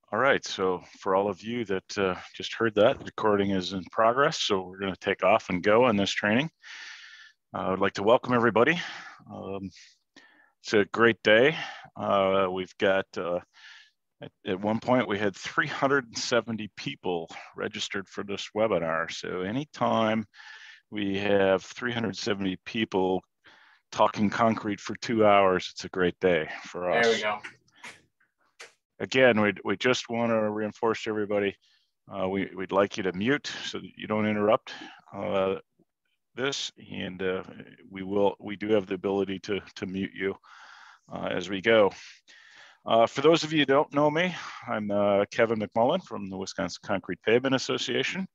All right, so for all of you that just heard that, the recording is in progress, so we're going to take off and go on this training. I'd like to welcome everybody. It's a great day. We've got, at one point, we had 370 people registered for this webinar. So anytime we have 370 people talking concrete for 2 hours, it's a great day for us. There we go. Again, we just want to reinforce to everybody, we'd like you to mute so that you don't interrupt this, and we do have the ability to mute you as we go. For those of you who don't know me, I'm Kevin McMullen from the Wisconsin Concrete Pavement Association.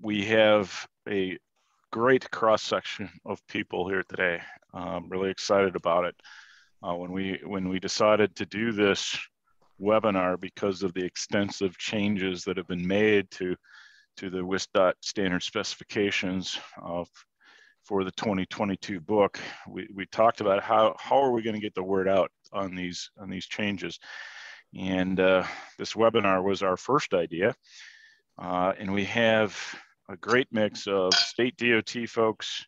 We have a great cross-section of people here today. I'm really excited about it. When we decided to do this webinar because of the extensive changes that have been made to the WisDOT standard specifications for the 2022 book, we talked about how are we going to get the word out on these changes, and this webinar was our first idea, and we have a great mix of state DOT folks.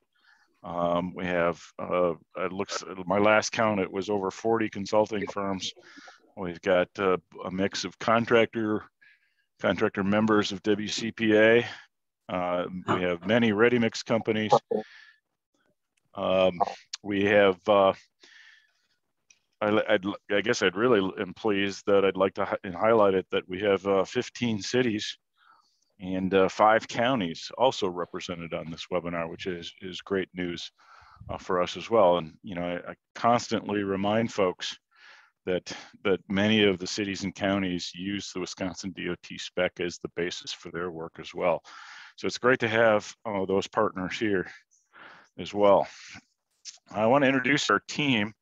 We have, it looks, my last count, it was over 40 consulting firms. We've got a mix of contractor members of WCPA. We have many ready-mix companies. We have, I guess I'd really am pleased that I'd like to highlight it that we have 15 cities and 5 counties also represented on this webinar, which is great news for us as well. And you know, I constantly remind folks that many of the cities and counties use the Wisconsin DOT spec as the basis for their work as well. So it's great to have those partners here as well. I want to introduce our team.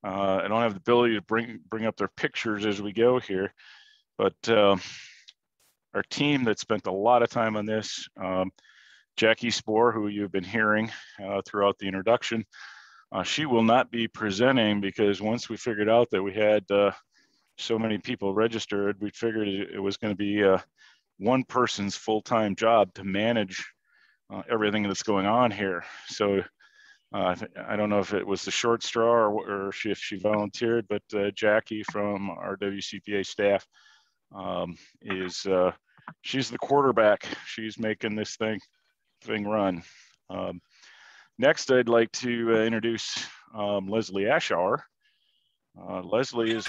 I don't have the ability to bring up their pictures as we go here, but our team that spent a lot of time on this, Jackie Spohr, who you've been hearing throughout the introduction, she will not be presenting because once we figured out that we had so many people registered, we figured it was going to be one person's full-time job to manage everything that's going on here. So I don't know if it was the short straw or if she volunteered, but Jackie from our WCPA staff she's the quarterback. She's making this thing run. Next, I'd like to introduce Leslie Ashauer. Leslie is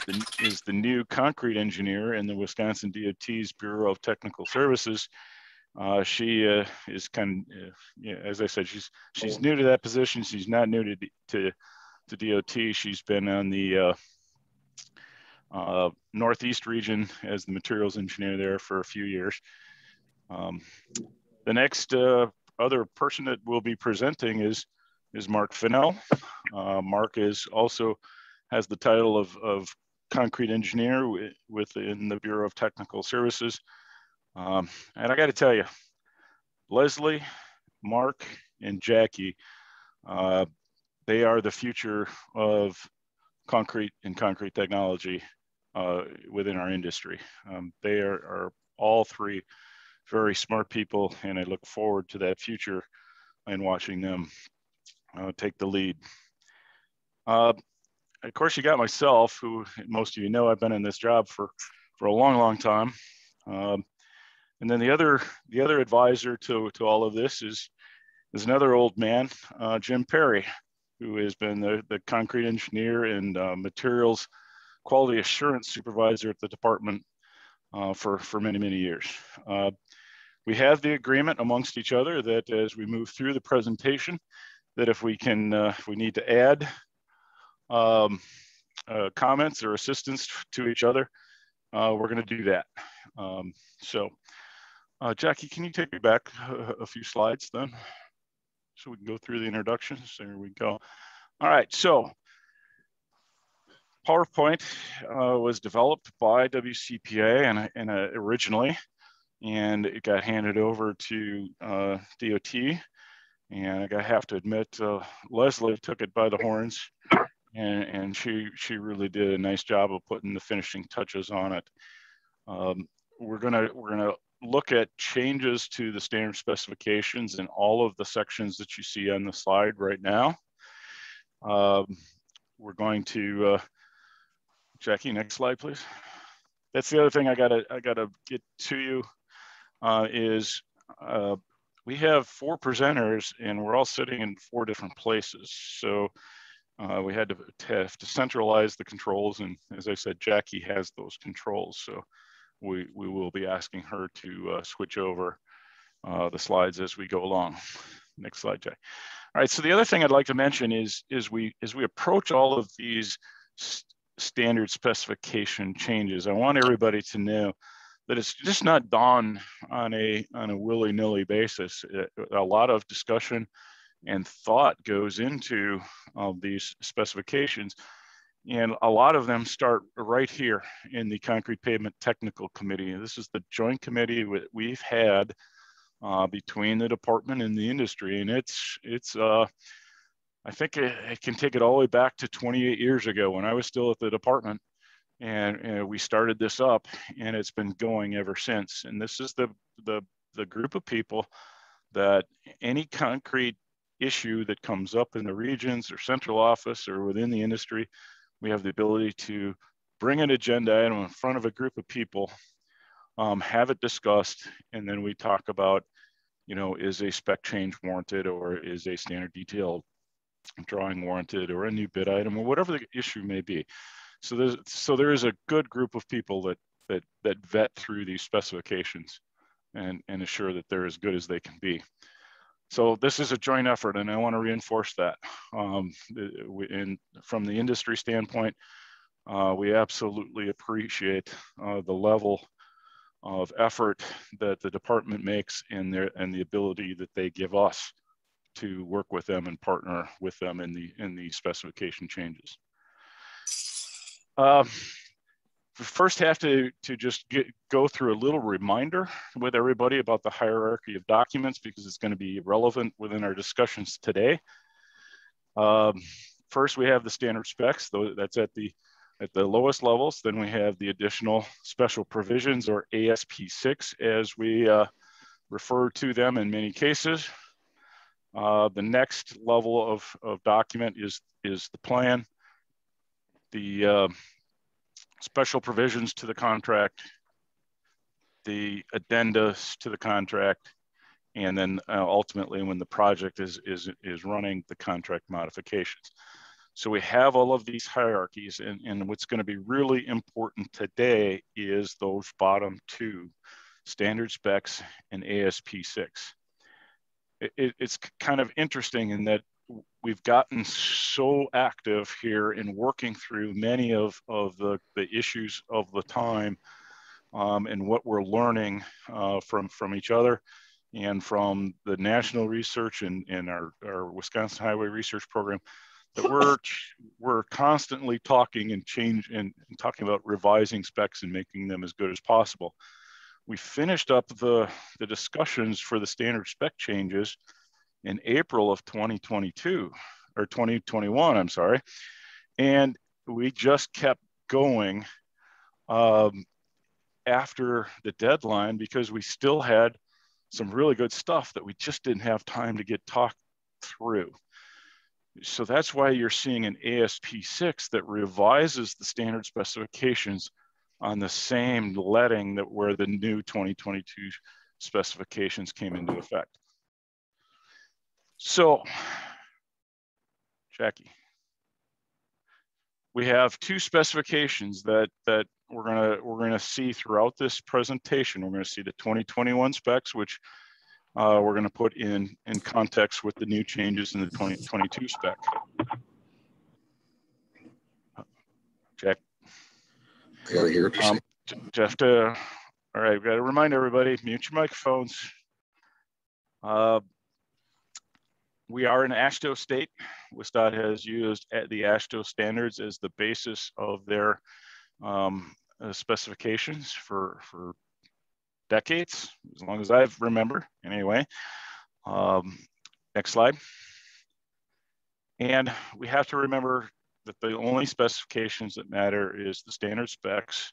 the new concrete engineer in the Wisconsin DOT's Bureau of Technical Services. She is kind of, as I said, she's new to that position. She's not new to DOT. She's been on the Northeast region as the materials engineer there for a few years. The next other person that will be presenting is Mark Finnell. Mark has the title of concrete engineer within the Bureau of Technical Services. And I got to tell you, Leslie, Mark, and Jackie, they are the future of concrete and concrete technology within our industry. They are all three very smart people, and I look forward to that future and watching them take the lead. Of course, you got myself, who most of you know I've been in this job for a long time. And then the other advisor to all of this is another old man, Jim Perry, who has been the concrete engineer and materials quality assurance supervisor at the department for many years. We have the agreement amongst each other that as we move through the presentation, that if we need to add comments or assistance to each other, we're going to do that. Jackie, can you take me back a few slides then, so we can go through the introductions? There we go. All right, so PowerPoint was developed by WCPA and originally, and it got handed over to DOT. And I have to admit, Leslie took it by the horns and she really did a nice job of putting the finishing touches on it. We're gonna look at changes to the standard specifications in all of the sections that you see on the slide right now. We're going to, Jackie, next slide, please. That's the other thing I gotta get to you, is we have 4 presenters and we're all sitting in 4 different places. So we had to centralize the controls, and as I said, Jackie has those controls. So we will be asking her to switch over the slides as we go along. Next slide, Jack. All right, so the other thing I'd like to mention is we approach all of these standard specification changes, I want everybody to know that it's just not done on a willy-nilly basis. A lot of discussion and thought goes into these specifications, and a lot of them start right here in the Concrete Pavement Technical Committee. This is the joint committee we've had between the department and the industry, and it's I think it can take it all the way back to 28 years ago when I was still at the department, and we started this up, and it's been going ever since. And this is the group of people that any concrete issue that comes up in the regions or central office or within the industry, we have the ability to bring an agenda item in front of a group of people, have it discussed, and then we talk about, you know, is a spec change warranted, or is a standard detail drawing warranted, or a new bid item, or whatever the issue may be. So there is a good group of people that vet through these specifications and assure that they're as good as they can be. So this is a joint effort, and I want to reinforce that. From the industry standpoint, we absolutely appreciate the level of effort that the department makes and the ability that they give us to work with them and partner with them in the specification changes. We first have to just go through a little reminder with everybody about the hierarchy of documents, because it's going to be relevant within our discussions today. First, we have the standard specs, that's at the lowest levels. Then we have the additional special provisions, or ASP6, as we refer to them in many cases. The next level of document is the plan, the special provisions to the contract, the addendas to the contract, and then ultimately, when the project is running, the contract modifications. So we have all of these hierarchies, and what's going to be really important today is those bottom 2, standard specs and ASP6. It's kind of interesting in that we've gotten so active here in working through many of the issues of the time, and what we're learning from each other and from the national research and our Wisconsin Highway Research Program, that we're constantly talking and talking about revising specs and making them as good as possible. We finished up the discussions for the standard spec changes in April of 2022, or 2021, I'm sorry. And we just kept going after the deadline, because we still had some really good stuff that we just didn't have time to get talked through. So that's why you're seeing an ASP6 that revises the standard specifications on the same letting that where the new 2022 specifications came into effect. So, Jackie, we have 2 specifications that we're gonna see throughout this presentation. We're gonna see the 2021 specs, which we're gonna put in context with the new changes in the 2022 spec. Jack. I gotta hear what you're saying. Jeff, all right, we've got to remind everybody, mute your microphones. We are an AASHTO state. WisDOT has used the AASHTO standards as the basis of their specifications for decades, as long as I remember anyway. Next slide. And we have to remember that the only specifications that matter is the standard specs,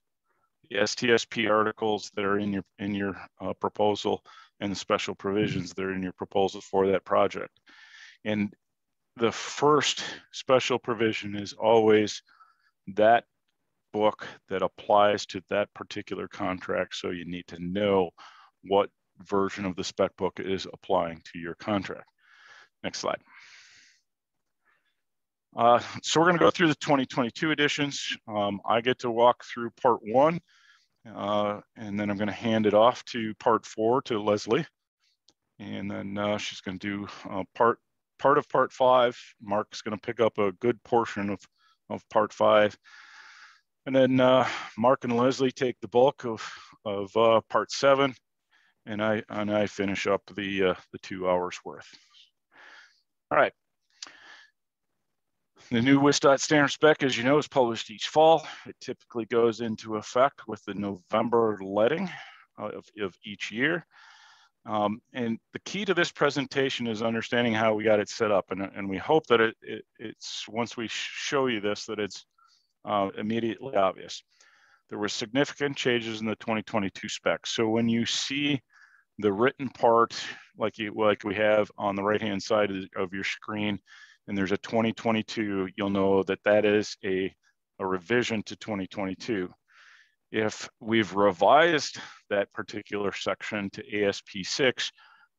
the STSP articles that are in your proposal, and the special provisions that are in your proposal for that project. And the first special provision is always that book that applies to that particular contract. So you need to know what version of the spec book is applying to your contract. Next slide. So we're going to go through the 2022 editions. I get to walk through part 1, and then I'm going to hand it off to part 4 to Leslie. And then she's going to do part of part 5. Mark's going to pick up a good portion of part 5. And then Mark and Leslie take the bulk of part 7, and I finish up the 2 hours worth. All right. The new WisDOT standard spec, as you know, is published each fall. It typically goes into effect with the November letting of each year. And the key to this presentation is understanding how we got it set up. And we hope that it's once we show you this, that it's immediately obvious. There were significant changes in the 2022 spec. So when you see the written part, like we have on the right-hand side of your screen, and there's a 2022, you'll know that that is a revision to 2022. If we've revised that particular section to ASP6,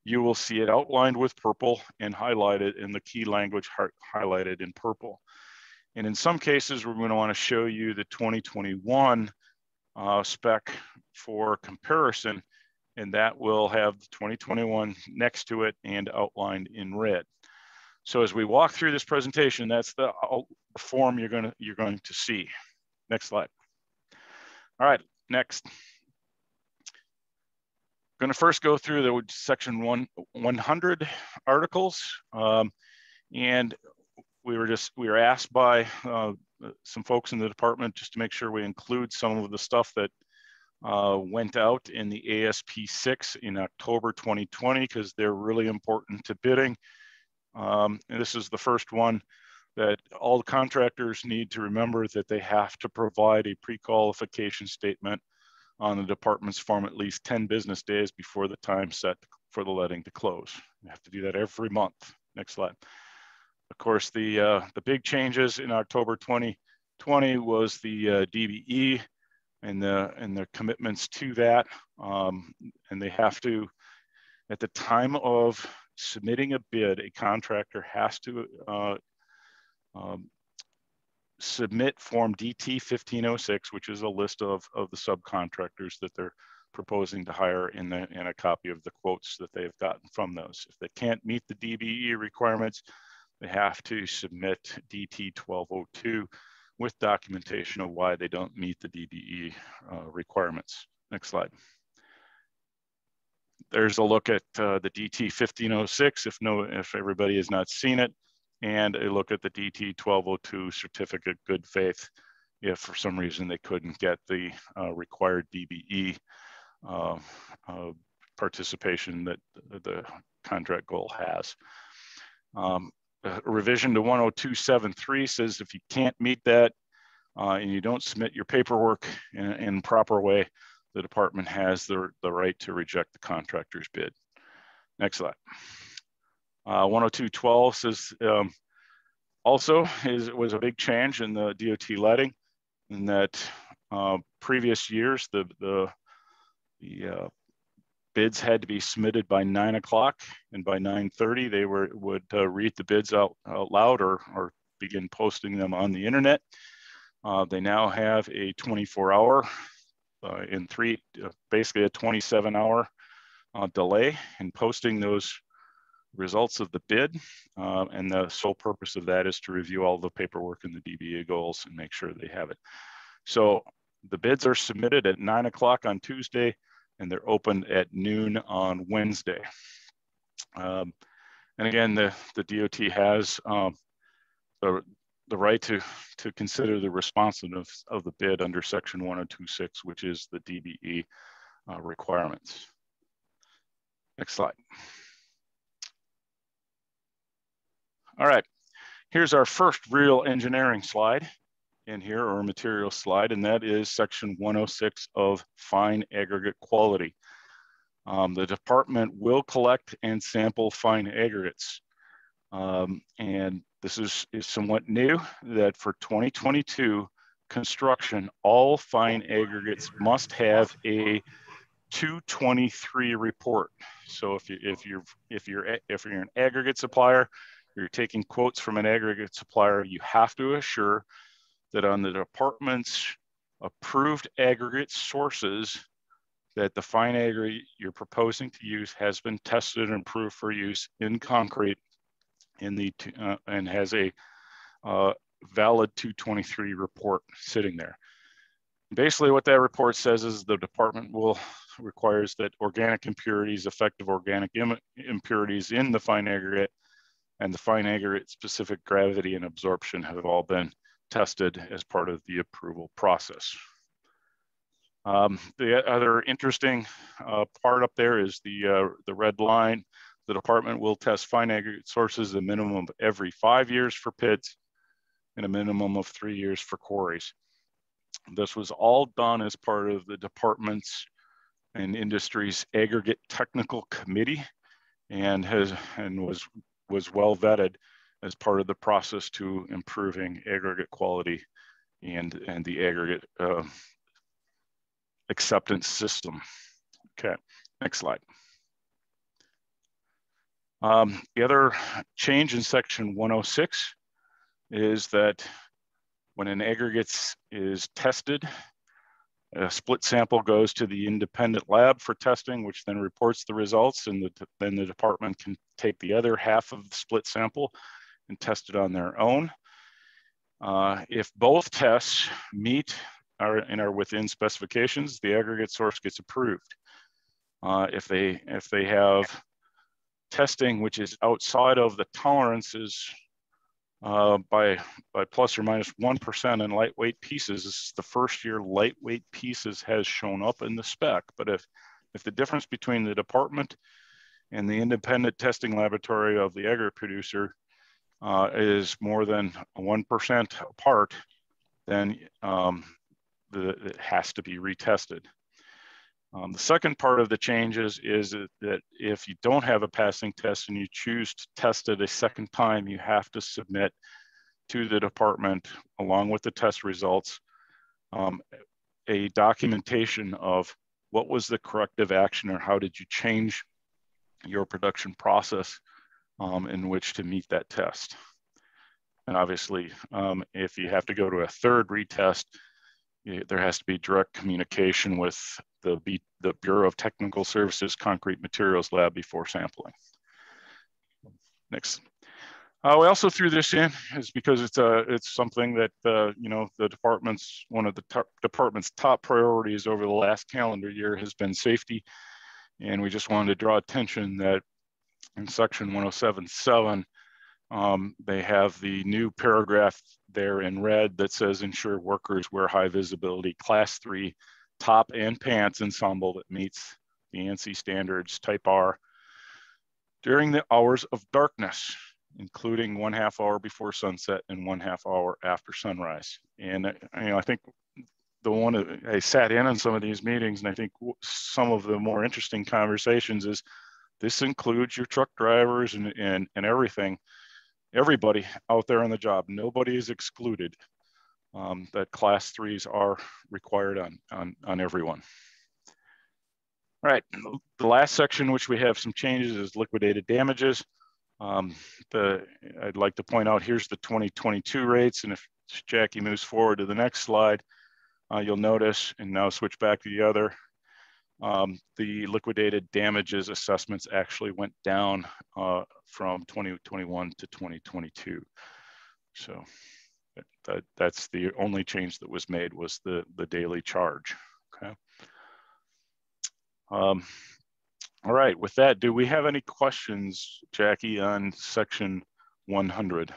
you will see it outlined with purple and highlighted, in the key language highlighted in purple. And in some cases, we're going to want to show you the 2021 spec for comparison, and that will have the 2021 next to it and outlined in red. So as we walk through this presentation, that's the form you're going to see. Next slide. All right, next. Going to first go through the section 100 articles, and we were asked by some folks in the department just to make sure we include some of the stuff that went out in the ASP6 in October 2020, because they're really important to bidding. And this is the first one that all the contractors need to remember, that they have to provide a pre-qualification statement on the department's form at least 10 business days before the time set for the letting to close. You have to do that every month. Next slide. Of course, the big changes in October 2020 was the DBE and the commitments to that. And they have to, at the time of submitting a bid, a contractor has to submit form DT 1506, which is a list of the subcontractors that they're proposing to hire, in a copy of the quotes that they've gotten from those. If they can't meet the DBE requirements, they have to submit DT 1202 with documentation of why they don't meet the DBE requirements. Next slide. There's a look at the DT 1506 if everybody has not seen it, and a look at the DT 1202 certificate good faith if for some reason they couldn't get the required DBE participation that the contract goal has. A revision to 10273 says if you can't meet that and you don't submit your paperwork in proper way, the department has the right to reject the contractor's bid. Next slide. 10212 says also was a big change in the DOT letting, in that previous years the bids had to be submitted by 9 o'clock, and by 9:30 they would read the bids out loud or begin posting them on the internet. They now have a 24-hour basically a 27-hour delay in posting those results of the bid, and the sole purpose of that is to review all the paperwork and the DBA goals and make sure they have it. So the bids are submitted at 9 o'clock on Tuesday, and they're opened at noon on Wednesday. And again, the DOT has the right to consider the responsiveness of the bid under section 1026, which is the DBE requirements. Next slide. All right, Here's our first real engineering slide in here, or material slide, and that is section 106 of fine aggregate quality. The department will collect and sample fine aggregates. And this is somewhat new, that for 2022 construction, all fine aggregates must have a 223 report. So if you're an aggregate supplier, you're taking quotes from an aggregate supplier, you have to assure that on the department's approved aggregate sources, that the fine aggregate you're proposing to use has been tested and approved for use in concrete and has a valid 223 report sitting there. Basically what that report says is the department requires that organic impurities, effective organic impurities in the fine aggregate and the fine aggregate specific gravity and absorption have all been tested as part of the approval process. The other interesting part up there is the red line. The department will test fine aggregate sources a minimum of every 5 years for pits and a minimum of 3 years for quarries. This was all done as part of the department's and industry's aggregate technical committee and was well vetted as part of the process to improving aggregate quality and the aggregate acceptance system. Okay, next slide. The other change in section 106 is that when an aggregate is tested, a split sample goes to the independent lab for testing, which then reports the results, and then the department can take the other half of the split sample and test it on their own. If both tests meet and are within specifications, the aggregate source gets approved. If they have testing which is outside of the tolerances by plus or minus 1% in lightweight pieces, this is the first year lightweight pieces has shown up in the spec. But if the difference between the department and the independent testing laboratory of the aggregate producer is more than 1% apart, then it has to be retested. The second part of the changes is that if you don't have a passing test and you choose to test it a second time, you have to submit to the department, along with the test results, a documentation of what was the corrective action or how did you change your production process in which to meet that test. And obviously, if you have to go to a third retest, there has to be direct communication with the Bureau of Technical Services Concrete Materials Lab before sampling. Next. We also threw this in is because it's something that the department's one of the department's top priorities over the last calendar year has been safety, and we just wanted to draw attention that in section 107.7 they have the new paragraph there in red that says ensure workers wear high visibility class 3 top and pants ensemble that meets the ANSI standards type R during the hours of darkness, including 1/2 hour before sunset and 1/2 hour after sunrise. And I think I sat in on some of these meetings, and I think some of the more interesting conversations is this includes your truck drivers and everything. Everybody out there on the job, nobody is excluded. That class 3s are required on everyone. All right, the last section, which we have some changes, is liquidated damages. I'd like to point out, here's the 2022 rates, and if Jackie moves forward to the next slide, you'll notice, and now switch back to the other, the liquidated damages assessments actually went down from 2021 to 2022. So that's the only change that was made, was the daily charge. Okay. All right, with that, do we have any questions, Jackie, on section 100?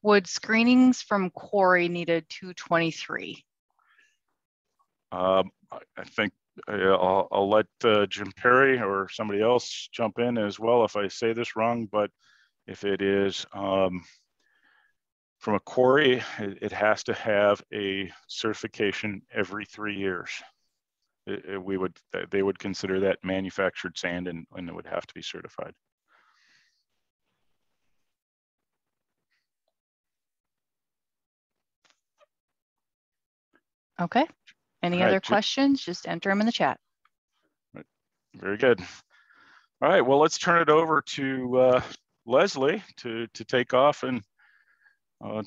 Would screenings from quarry need a 223? I think I'll let Jim Perry or somebody else jump in as well if I say this wrong, but If it is from a quarry, it has to have a certification every 3 years. They would consider that manufactured sand, and it would have to be certified. Okay. Any other questions? Just enter them in the chat. Very good. All right. Well, let's turn it over to Leslie to take off and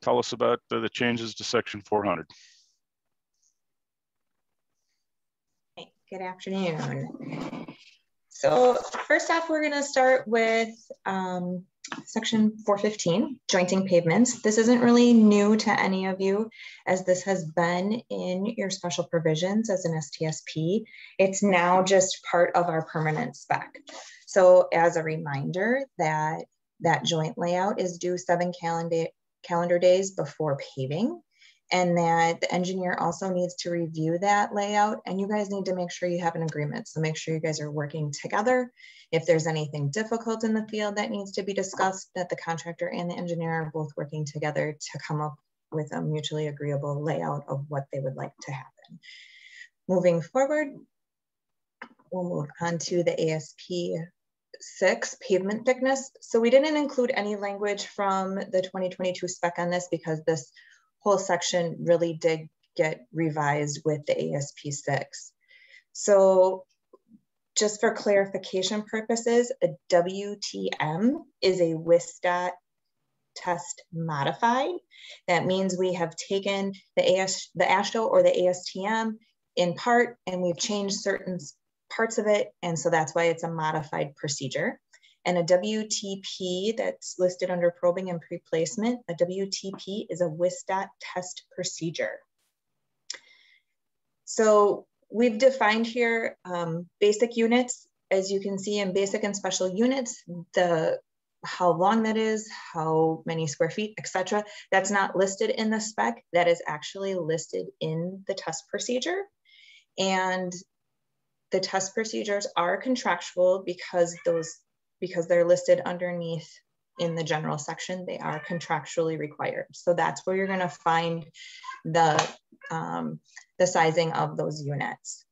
tell us about the changes to Section 400. Good afternoon. So first off, we're going to start with Section 415, jointing pavements. This isn't really new to any of you, as this has been in your special provisions as an STSP. It's now just part of our permanent spec. So as a reminder, that joint layout is due 7 calendar days before paving, and that the engineer also needs to review that layout, and you guys need to make sure you have an agreement. So make sure you guys are working together. If there's anything difficult in the field that needs to be discussed, that the contractor and the engineer are both working together to come up with a mutually agreeable layout of what they would like to happen. Moving forward, we'll move on to the ASP 6 pavement thickness. So we didn't include any language from the 2022 spec on this because this whole section really did get revised with the ASP 6. So just for clarification purposes, a WTM is a WisDOT test modified. That means we have taken the AASHTO or the ASTM in part, and we've changed certain parts of it. And so that's why it's a modified procedure. And a WTP that's listed under probing and pre-placement, a WTP is a WisDOT test procedure. So we've defined here basic units. As you can see in basic and special units, how long that is, how many square feet, etc. That's not listed in the spec. That is actually listed in the test procedure. And the test procedures are contractual because they're listed underneath in the general section. They are contractually required. So that's where you're going to find the sizing of those units.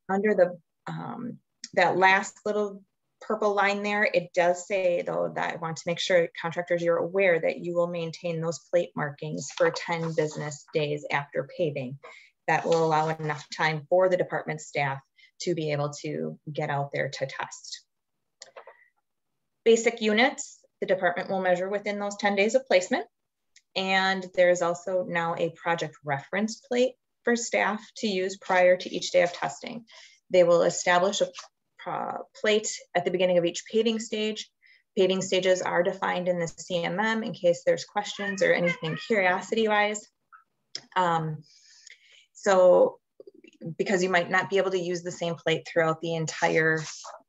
Under the that last little purple line there, it does say though that I want to make sure contractors, you're aware that you will maintain those plate markings for 10 business days after paving. That will allow enough time for the department staff to be able to get out there to test. Basic units, the department will measure within those 10 days of placement. And there's also now a project reference plate for staff to use prior to each day of testing. They will establish a plate at the beginning of each paving stage. Paving stages are defined in the CMM in case there's questions or anything curiosity-wise. So because you might not be able to use the same plate throughout the entire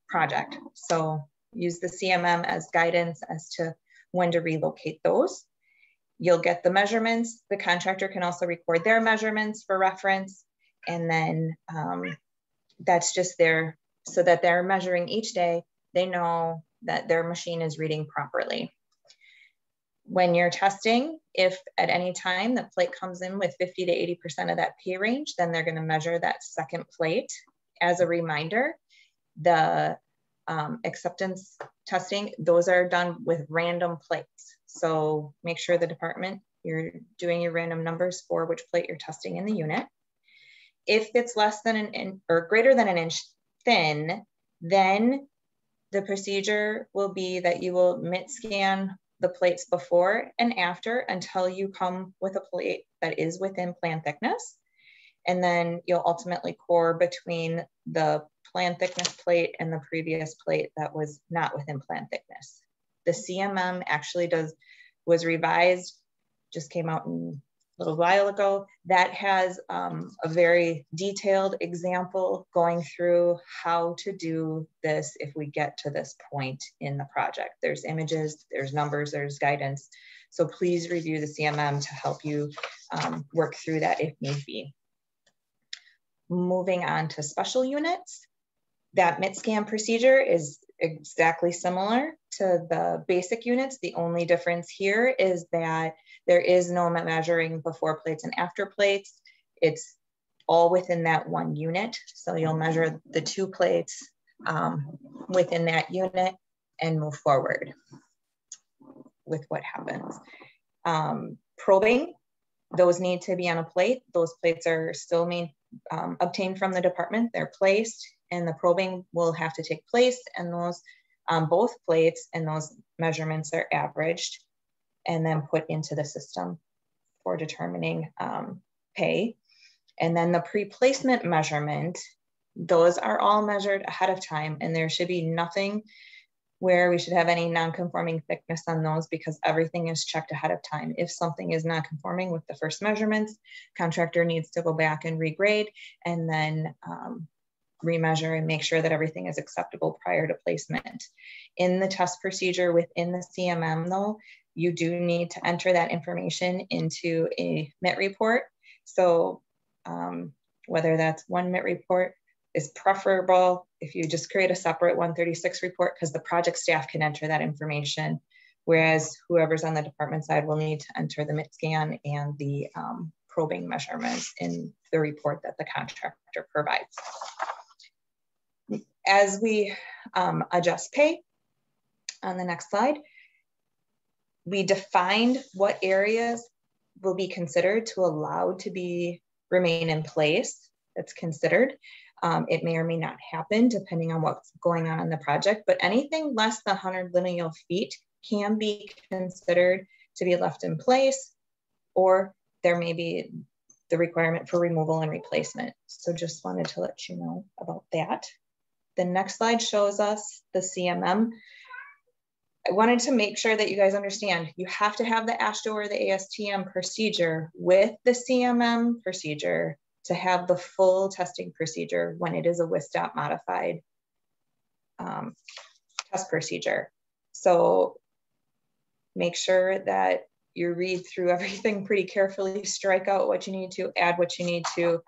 project. So use the CMM as guidance as to when to relocate those. You'll get the measurements. The contractor can also record their measurements for reference. And then that's just there so that they're measuring each day. They know that their machine is reading properly. When you're testing, if at any time the plate comes in with 50 to 80% of that pay range, then they're going to measure that second plate. As a reminder, the acceptance testing, those are done with random plates. So make sure the department, you're doing your random numbers for which plate you're testing in the unit. If it's less than an inch or greater than an inch thin, then the procedure will be that you will MIT scan the plates before and after until you come with a plate that is within plan thickness. And then you'll ultimately core between the plan thickness plate and the previous plate that was not within plan thickness. The CMM actually was revised, just came out a little while ago. That has a very detailed example going through how to do this if we get to this point in the project. There's images, there's numbers, there's guidance. So please review the CMM to help you work through that if need be. Moving on to special units. That MIT-SCAN procedure is exactly similar to the basic units. The only difference here is that there is no measuring before plates and after plates. It's all within that one unit. So you'll measure the 2 plates within that unit and move forward with what happens. Probing, those need to be on a plate. Those plates are still obtained from the department. They're placed, and the probing will have to take place, and those both plates and those measurements are averaged and then put into the system for determining pay. And then the pre-placement measurement, those are all measured ahead of time, and there should be nothing where we should have any non-conforming thickness on those, because everything is checked ahead of time. If something is not conforming with the first measurements, contractor needs to go back and regrade and then remeasure and make sure that everything is acceptable prior to placement. In the test procedure within the CMM though, you do need to enter that information into a MIT report. So whether that's one MIT report is preferable if you just create a separate 136 report, because the project staff can enter that information, whereas whoever's on the department side will need to enter the MIT-SCAN and the probing measurements in the report that the contractor provides. As we adjust pay, on the next slide, we defined what areas will be considered to allow to remain in place. That's considered. It may or may not happen depending on what's going on in the project, but anything less than 100 lineal feet can be considered to be left in place, or there may be the requirement for removal and replacement. So just wanted to let you know about that. The next slide shows us the CMM. I wanted to make sure that you guys understand, you have to have the AASHTO or the ASTM procedure with the CMM procedure to have the full testing procedure when it is a WisDOT modified test procedure. So make sure that you read through everything pretty carefully, strike out what you need to, add what you need to,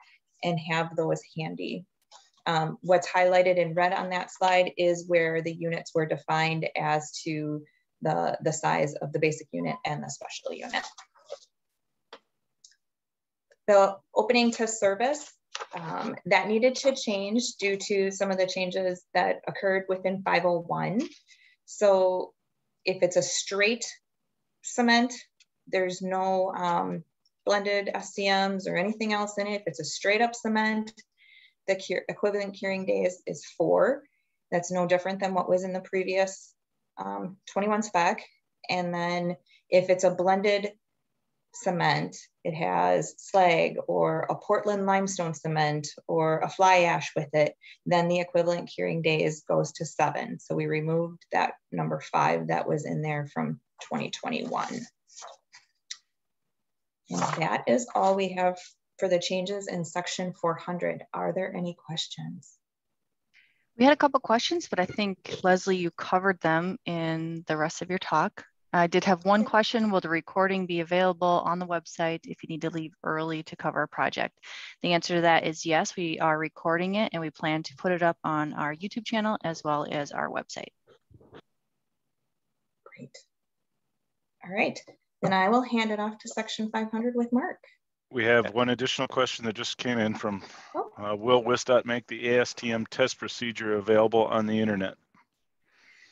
and have those handy. What's highlighted in red on that slide is where the units were defined as to the size of the basic unit and the special unit. The opening to service, that needed to change due to some of the changes that occurred within 501. So if it's a straight cement, there's no blended SCMs or anything else in it. If it's a straight up cement, the equivalent curing days is 4. That's no different than what was in the previous 21 spec. And then if it's a blended cement, it has slag or a Portland limestone cement or a fly ash with it, then the equivalent curing days goes to 7. So we removed that number 5 that was in there from 2021. And that is all we have for the changes in section 400. Are there any questions? We had a couple questions, but I think, Leslie, you covered them in the rest of your talk. I did have one question. Will the recording be available on the website if you need to leave early to cover a project? The answer to that is yes, we are recording it and we plan to put it up on our YouTube channel as well as our website. Great. All right, then I will hand it off to section 500 with Mark. We have one additional question that just came in from, will WisDOT make the ASTM test procedure available on the internet?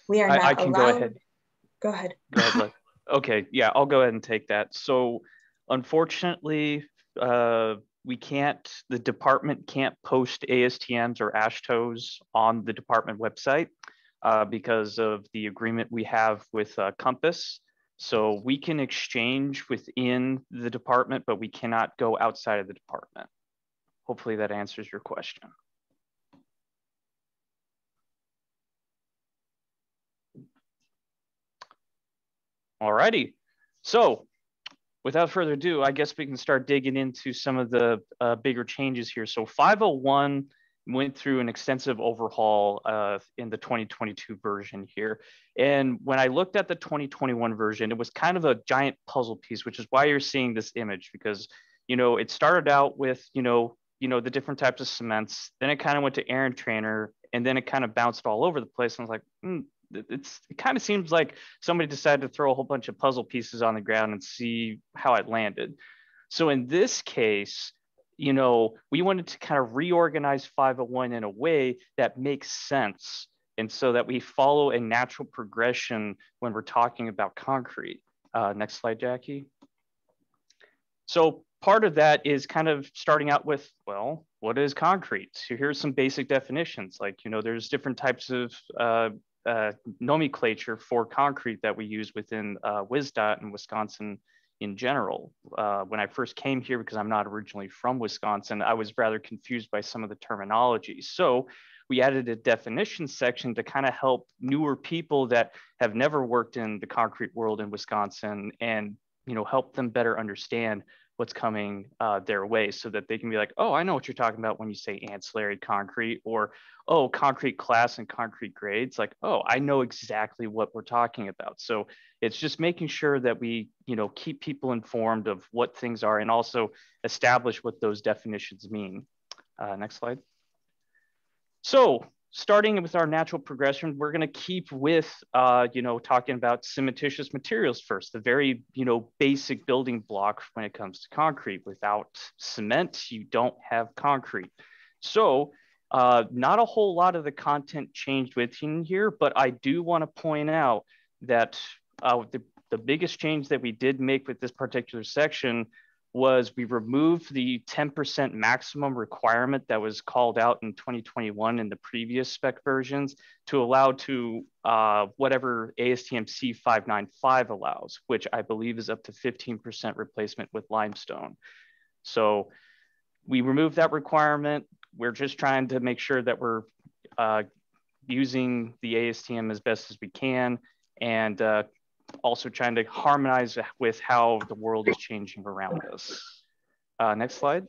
We are not I can allowed. go ahead. Go ahead. Go ahead, Liz. Okay, yeah, I'll go ahead and take that. So unfortunately, we can't, the department can't post ASTMs or AASHTOs on the department website because of the agreement we have with Compass. So we can exchange within the department, but we cannot go outside of the department. Hopefully that answers your question. Alrighty, so without further ado, I guess we can start digging into some of the bigger changes here. So 501 went through an extensive overhaul in the 2022 version here. And when I looked at the 2021 version, it was kind of a giant puzzle piece, which is why you're seeing this image, because, you know, it started out with, you know, the different types of cements, then it kind of went to air and trainer, and then it kind of bounced all over the place. And I was like, it kind of seems like somebody decided to throw a whole bunch of puzzle pieces on the ground and see how it landed. So in this case, you know, we wanted to kind of reorganize 501 in a way that makes sense, and so that we follow a natural progression when we're talking about concrete. Next slide, Jackie. So part of that is kind of starting out with, well, what is concrete? So here's some basic definitions. Like, you know, there's different types of nomenclature for concrete that we use within WisDOT and Wisconsin in general. When I first came here, because I'm not originally from Wisconsin, I was rather confused by some of the terminology. So we added a definition section to kind of help newer people that have never worked in the concrete world in Wisconsin, and, you know, help them better understand what's coming their way, so that they can be like, oh, I know what you're talking about when you say ancillary concrete, or, oh, concrete class and concrete grades. Like, oh, I know exactly what we're talking about. So it's just making sure that we, you know, keep people informed of what things are, and also establish what those definitions mean. Next slide. So starting with our natural progression, we're going to keep with, you know, talking about cementitious materials first, the very, you know, basic building block when it comes to concrete. Without cement, you don't have concrete. So not a whole lot of the content changed within here, but I do want to point out that the biggest change that we did make with this particular section was we removed the 10% maximum requirement that was called out in 2021 in the previous spec versions to allow to whatever ASTM C595 allows, which I believe is up to 15% replacement with limestone. So we removed that requirement. We're just trying to make sure that we're using the ASTM as best as we can, and also trying to harmonize with how the world is changing around us. Next slide.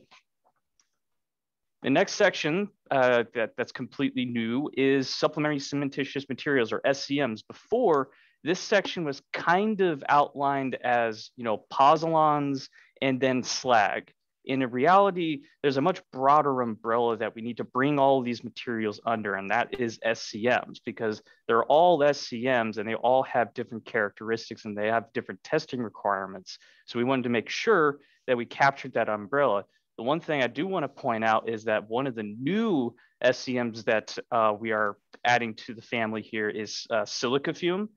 The next section that's completely new is supplementary cementitious materials, or SCMs. Before, this section was kind of outlined as, you know, pozzolans and then slag. In reality, there's a much broader umbrella that we need to bring all of these materials under, and that is SCMs, because they're all SCMs and they all have different characteristics and they have different testing requirements. So we wanted to make sure that we captured that umbrella. The one thing I do want to point out is that one of the new SCMs that we are adding to the family here is silica fume.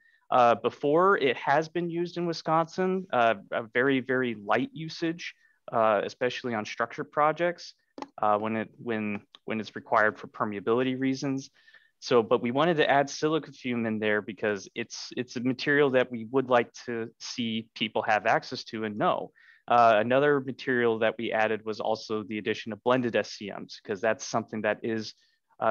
Before, it has been used in Wisconsin, a very, very light usage, especially on structure projects when it's required for permeability reasons. So, but we wanted to add silica fume in there because it's a material that we would like to see people have access to and know. Another material that we added was also the addition of blended SCMs, because that's something that is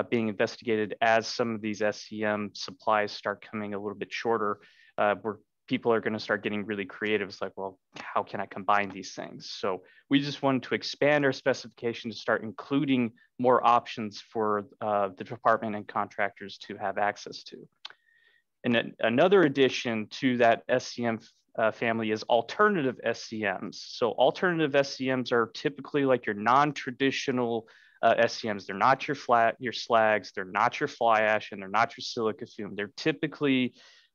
being investigated as some of these SCM supplies start coming a little bit shorter, where people are going to start getting really creative. It's like, well, how can I combine these things? So we just wanted to expand our specification to start including more options for the department and contractors to have access to. And then another addition to that SCM family is alternative SCMs. So alternative SCMs are typically like your non-traditional SCMs. They're not your slags, they're not your fly ash, and they're not your silica fume. They're typically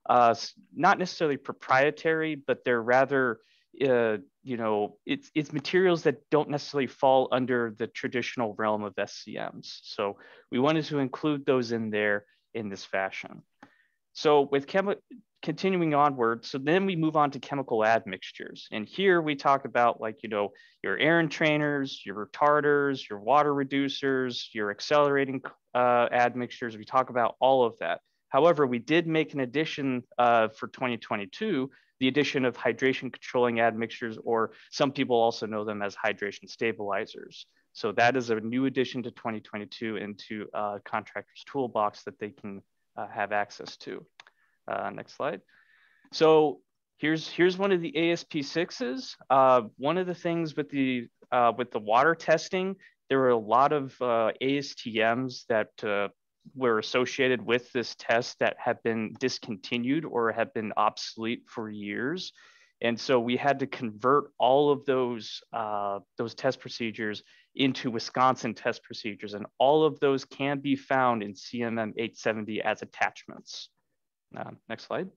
not necessarily proprietary, but they're rather, you know, it's materials that don't necessarily fall under the traditional realm of SCMs. So we wanted to include those in there in this fashion. So with continuing onward, so then we move on to chemical admixtures. And here we talk about, like, you know, your air entrainers, your retarders, your water reducers, your accelerating admixtures. We talk about all of that. However, we did make an addition for 2022, the addition of hydration controlling admixtures, or some people also know them as hydration stabilizers. So that is a new addition to 2022 into contractors' toolbox that they can have access to. Next slide. So here's one of the ASP6s. One of the things with the water testing, there were a lot of ASTMs that were associated with this test that have been discontinued or have been obsolete for years. And so we had to convert all of those test procedures into Wisconsin test procedures. And all of those can be found in CMM 870 as attachments. Next slide.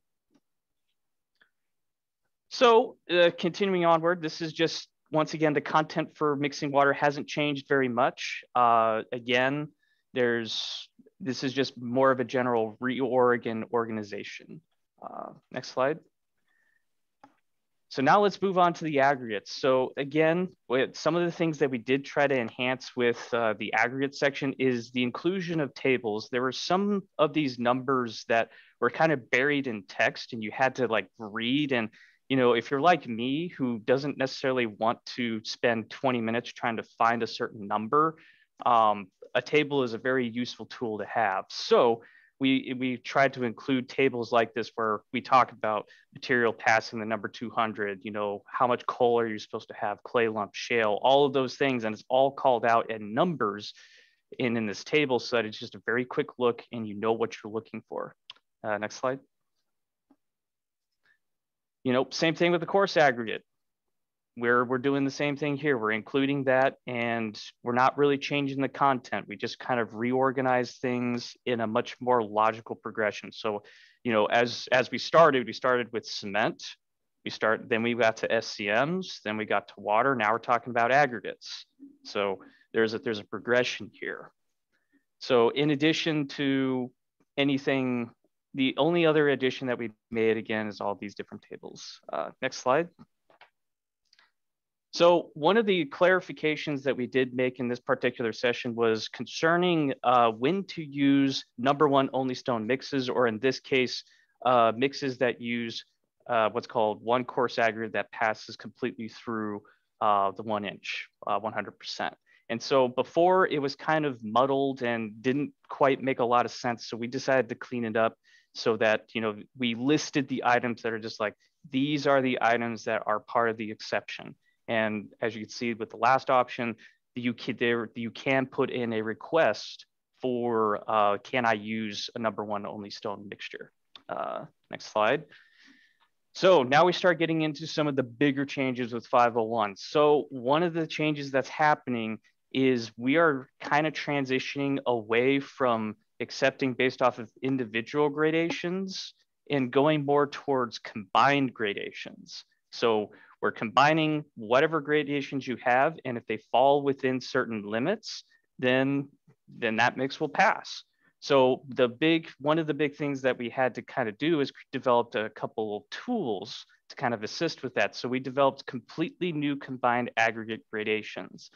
So continuing onward, this is just, once again, the content for mixing water hasn't changed very much. Again, this is just more of a general reorg and organization. Next slide. So now let's move on to the aggregates. So again, with some of the things that we did try to enhance with the aggregate section is the inclusion of tables. There were some of these numbers that were kind of buried in text and you had to like read. And, you know, if you're like me, who doesn't necessarily want to spend 20 minutes trying to find a certain number, a table is a very useful tool to have. So we tried to include tables like this where we talk about material passing the number 200, you know, how much coal are you supposed to have, clay lump, shale, all of those things. And it's all called out in numbers in this table so that it's just a very quick look and you know what you're looking for. Next slide. You know, same thing with the coarse aggregate. We're doing the same thing here. We're including that and we're not really changing the content. We just kind of reorganize things in a much more logical progression. So, you know, as we started with cement. Then we got to SCMs, then we got to water. Now we're talking about aggregates. So there's a progression here. So in addition to anything, the only other addition that we made again is all these different tables. Next slide. So one of the clarifications that we did make in this particular session was concerning when to use number one only stone mixes, or in this case, mixes that use what's called one coarse aggregate that passes completely through the 1 inch, 100%. And so before it was kind of muddled and didn't quite make a lot of sense. So we decided to clean it up so that, you know, we listed the items that are just like, these are the items that are part of the exception. And as you can see with the last option, you can put in a request for, can I use a number one only stone mixture? Next slide. So now we start getting into some of the bigger changes with 501. So one of the changes that's happening is we are kind of transitioning away from accepting based off of individual gradations and going more towards combined gradations. So we're combining whatever gradations you have, and if they fall within certain limits, then that mix will pass. So one of the big things that we had to kind of do is develop a couple of tools to kind of assist with that. So we developed completely new combined aggregate gradations.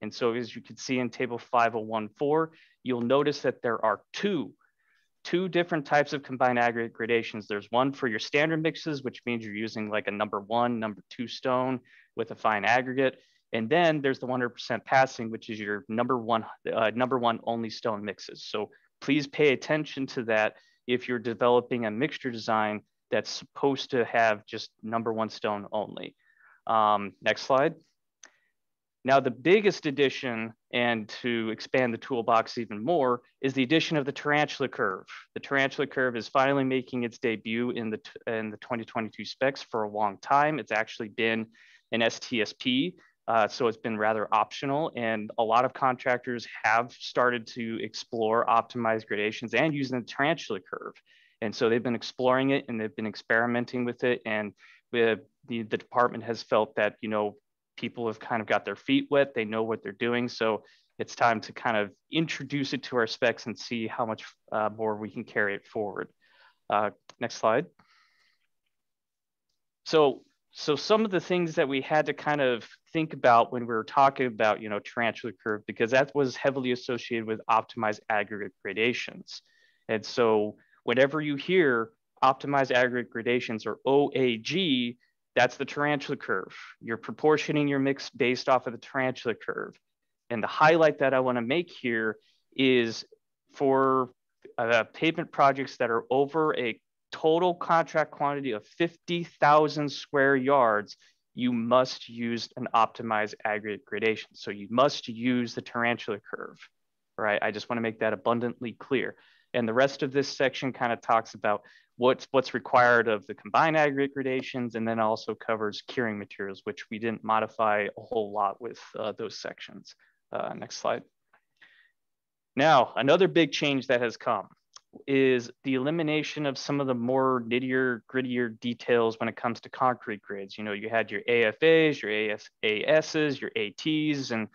And so as you can see in table 5014, you'll notice that there are two different types of combined aggregate gradations. There's one for your standard mixes, which means you're using like a number one, number two stone with a fine aggregate. And then there's the 100% passing, which is your number one only stone mixes. So please pay attention to that if you're developing a mixture design that's supposed to have just number one stone only. Next slide. Now, the biggest addition, and to expand the toolbox even more, is the addition of the Tarantula curve. The Tarantula curve is finally making its debut in the 2022 specs for a long time. It's actually been an STSP, so it's been rather optional, and a lot of contractors have started to explore optimized gradations and using the Tarantula curve. And so they've been exploring it and they've been experimenting with it, and the department has felt that, you know, people have kind of got their feet wet, they know what they're doing. So it's time to kind of introduce it to our specs and see how much more we can carry it forward. Next slide. So some of the things that we had to kind of think about when we were talking about, you know, Tarantula curve, because that was heavily associated with optimized aggregate gradations. And so whenever you hear optimized aggregate gradations, or OAG, that's the Tarantula curve. You're proportioning your mix based off of the Tarantula curve. And the highlight that I want to make here is for pavement projects that are over a total contract quantity of 50,000 square yards, you must use an optimized aggregate gradation. So you must use the Tarantula curve, right? I just want to make that abundantly clear. And the rest of this section kind of talks about what's required of the combined aggregate gradations, and then also covers curing materials, which we didn't modify a whole lot with those sections. Next slide. Now, another big change that has come is the elimination of some of the more nittier, grittier details when it comes to concrete grids. You know, you had your AFAs, your ASs, your ATs, and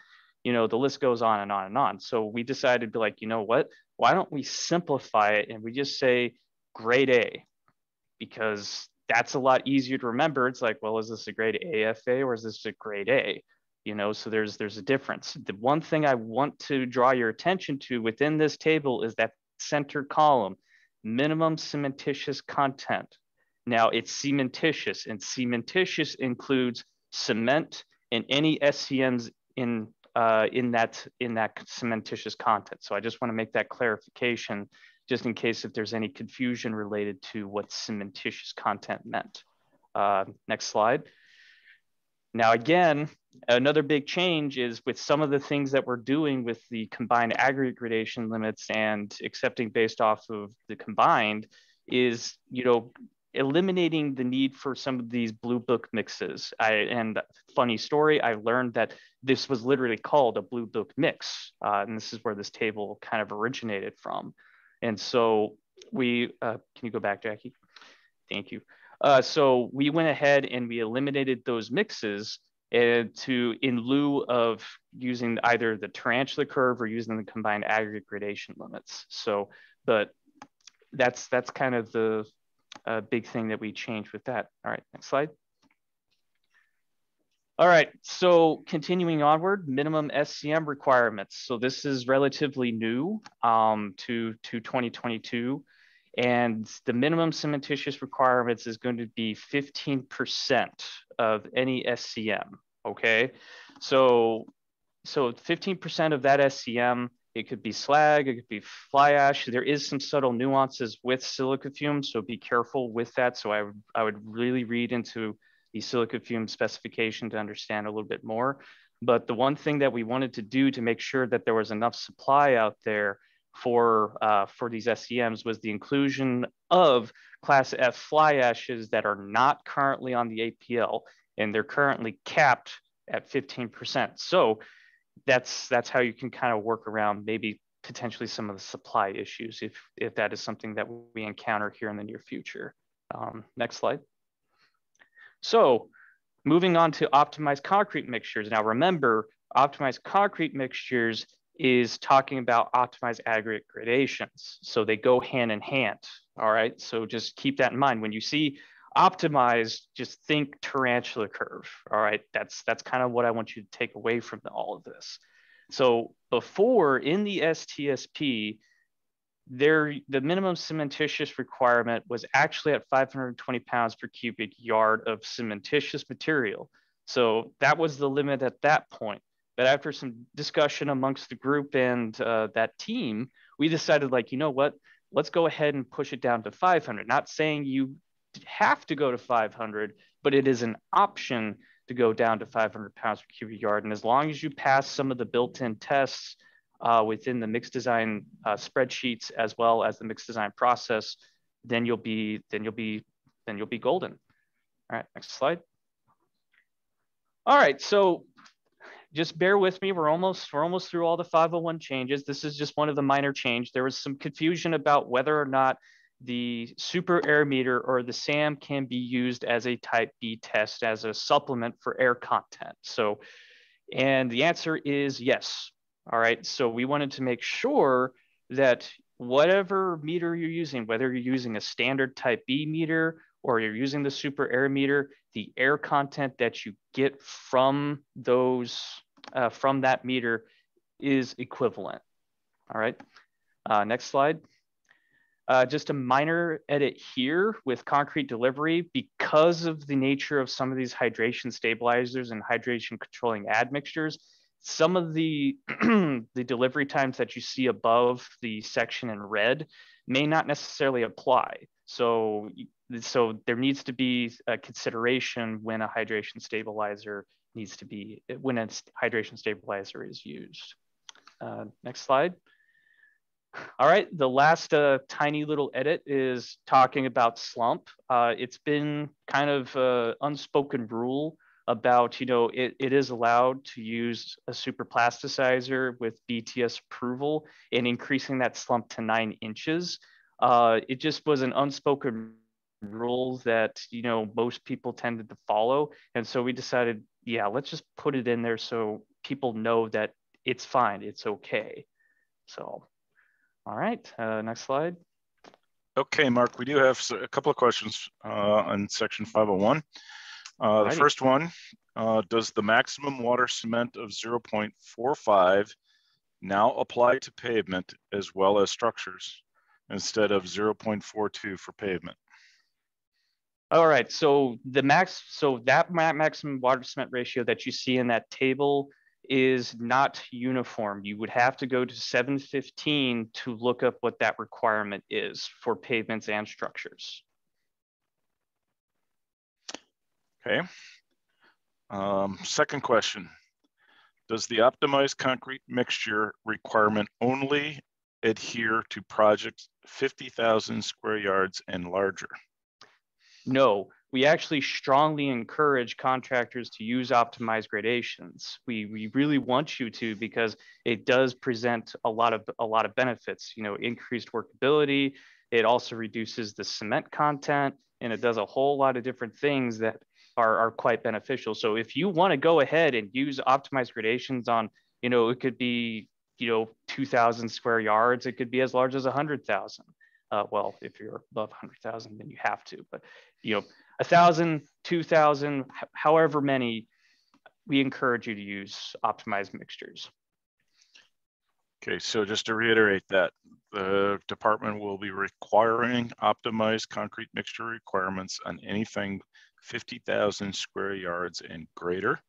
you know, the list goes on and on and on. So we decided to be like, you know what, why don't we simplify it and we just say grade A, because that's a lot easier to remember. It's like, well, is this a grade AFA or is this a grade A? You know, so there's a difference. The one thing I want to draw your attention to within this table is that center column, minimum cementitious content. Now it's cementitious, and cementitious includes cement and any SCMs in that cementitious content. So I just want to make that clarification, just in case if there's any confusion related to what cementitious content meant. Next slide. Now, again, another big change is with some of the things that we're doing with the combined aggregate gradation limits and accepting based off of the combined is, you know, eliminating the need for some of these blue book mixes. And funny story, I learned that this was literally called a blue book mix. And this is where this table kind of originated from. And so we, can you go back, Jackie? Thank you. So we went ahead and we eliminated those mixes in lieu of using either the Tarantula curve or using the combined aggregate gradation limits. So, but that's kind of the big thing that we changed with that. All right, next slide. All right, so continuing onward, minimum SCM requirements. So this is relatively new to 2022. And the minimum cementitious requirements is going to be 15% of any SCM, okay? So 15% of that SCM, it could be slag, it could be fly ash. There is some subtle nuances with silica fumes, so be careful with that. So I would really read into the silica fume specification to understand a little bit more. But the one thing that we wanted to do to make sure that there was enough supply out there for these SCMs was the inclusion of class F fly ashes that are not currently on the APL, and they're currently capped at 15%. So that's how you can kind of work around maybe potentially some of the supply issues if that is something that we encounter here in the near future. Next slide. So moving on to optimized concrete mixtures. Now remember, optimized concrete mixtures is talking about optimized aggregate gradations. So they go hand in hand, all right? So just keep that in mind. When you see optimized, just think Tarantula curve, all right? That's kind of what I want you to take away from all of this. So before, in the STSP, the minimum cementitious requirement was actually at 520 pounds per cubic yard of cementitious material. So that was the limit at that point. But after some discussion amongst the group and that team, we decided, like, you know what, let's go ahead and push it down to 500. Not saying you have to go to 500, but it is an option to go down to 500 pounds per cubic yard. And as long as you pass some of the built-in tests within the mixed design spreadsheets, as well as the mixed design process, then you'll be golden. All right, next slide. All right, so just bear with me. We're almost through all the 501 changes. This is just one of the minor change. There was some confusion about whether or not the super air meter or the SAM can be used as a type B test as a supplement for air content. So, and the answer is yes. All right, so we wanted to make sure that whatever meter you're using, whether you're using a standard type B meter or you're using the super air meter, the air content that you get from those, from that meter is equivalent. All right, next slide. Just a minor edit here with concrete delivery. Because of the nature of some of these hydration stabilizers and hydration controlling admixtures, some of the the delivery times that you see above the section in red may not necessarily apply. So there needs to be a consideration when a hydration stabilizer needs to be, when a hydration stabilizer is used. Next slide. All right, the last tiny little edit is talking about slump. It's been kind of an unspoken rule about, it is allowed to use a super plasticizer with BTS approval and increasing that slump to 9 inches. It just was an unspoken rule that, most people tended to follow. And so we decided, yeah, let's just put it in there so people know that it's fine, it's okay. So, all right, next slide. Okay, Mark, we do have a couple of questions on section 501. The first one, does the maximum water cement of 0.45 now apply to pavement as well as structures instead of 0.42 for pavement? All right, so that maximum water cement ratio that you see in that table is not uniform. You would have to go to 715 to look up what that requirement is for pavements and structures. Okay. Second question, does the optimized concrete mixture requirement only adhere to projects 50,000 square yards and larger? No, we actually strongly encourage contractors to use optimized gradations. We really want you to, because it does present a lot of benefits, increased workability. It also reduces the cement content, and it does a whole lot of different things that are quite beneficial. So if you want to go ahead and use optimized gradations on, it could be, 2,000 square yards, it could be as large as 100,000. Well, if you're above 100,000, then you have to, but 1,000, 2,000, however many, we encourage you to use optimized mixtures. Okay, so just to reiterate that, the department will be requiring optimized concrete mixture requirements on anything 50,000 square yards and greater.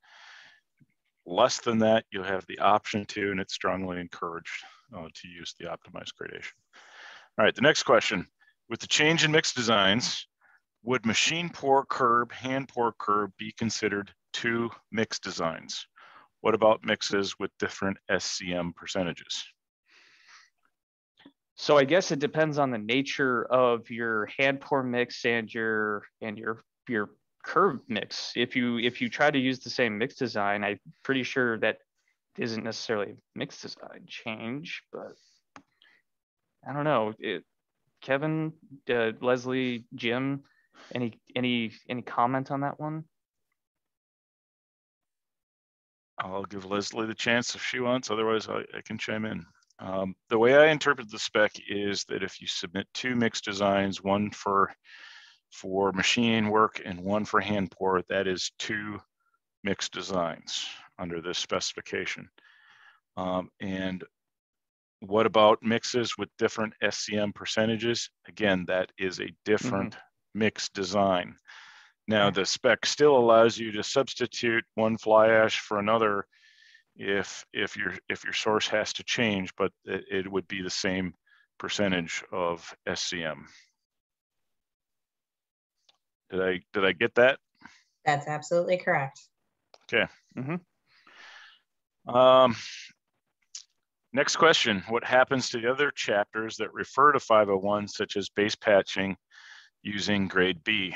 Less than that, you'll have the option to, and it's strongly encouraged to use the optimized gradation. All right, the next question. With the change in mix designs, would machine pour curb, hand pour curb be considered 2 mix designs? What about mixes with different SCM percentages? So I guess it depends on the nature of your hand pour mix and your curb mix. If you try to use the same mix design, I'm pretty sure that isn't necessarily a mix design change, but I don't know. Kevin, Leslie, Jim, any comment on that one? I'll give Leslie the chance if she wants, otherwise I can chime in. The way I interpret the spec is that if you submit 2 mix designs, one for machine work and one for hand pour, that is 2 mix designs under this specification. And what about mixes with different SCM percentages? Again, that is a different mix design. Now, the spec still allows you to substitute one fly ash for another if your source has to change, but it would be the same percentage of SCM. Did I get that? That's absolutely correct. Okay. Next question, what happens to the other chapters that refer to 501, such as base patching using grade B?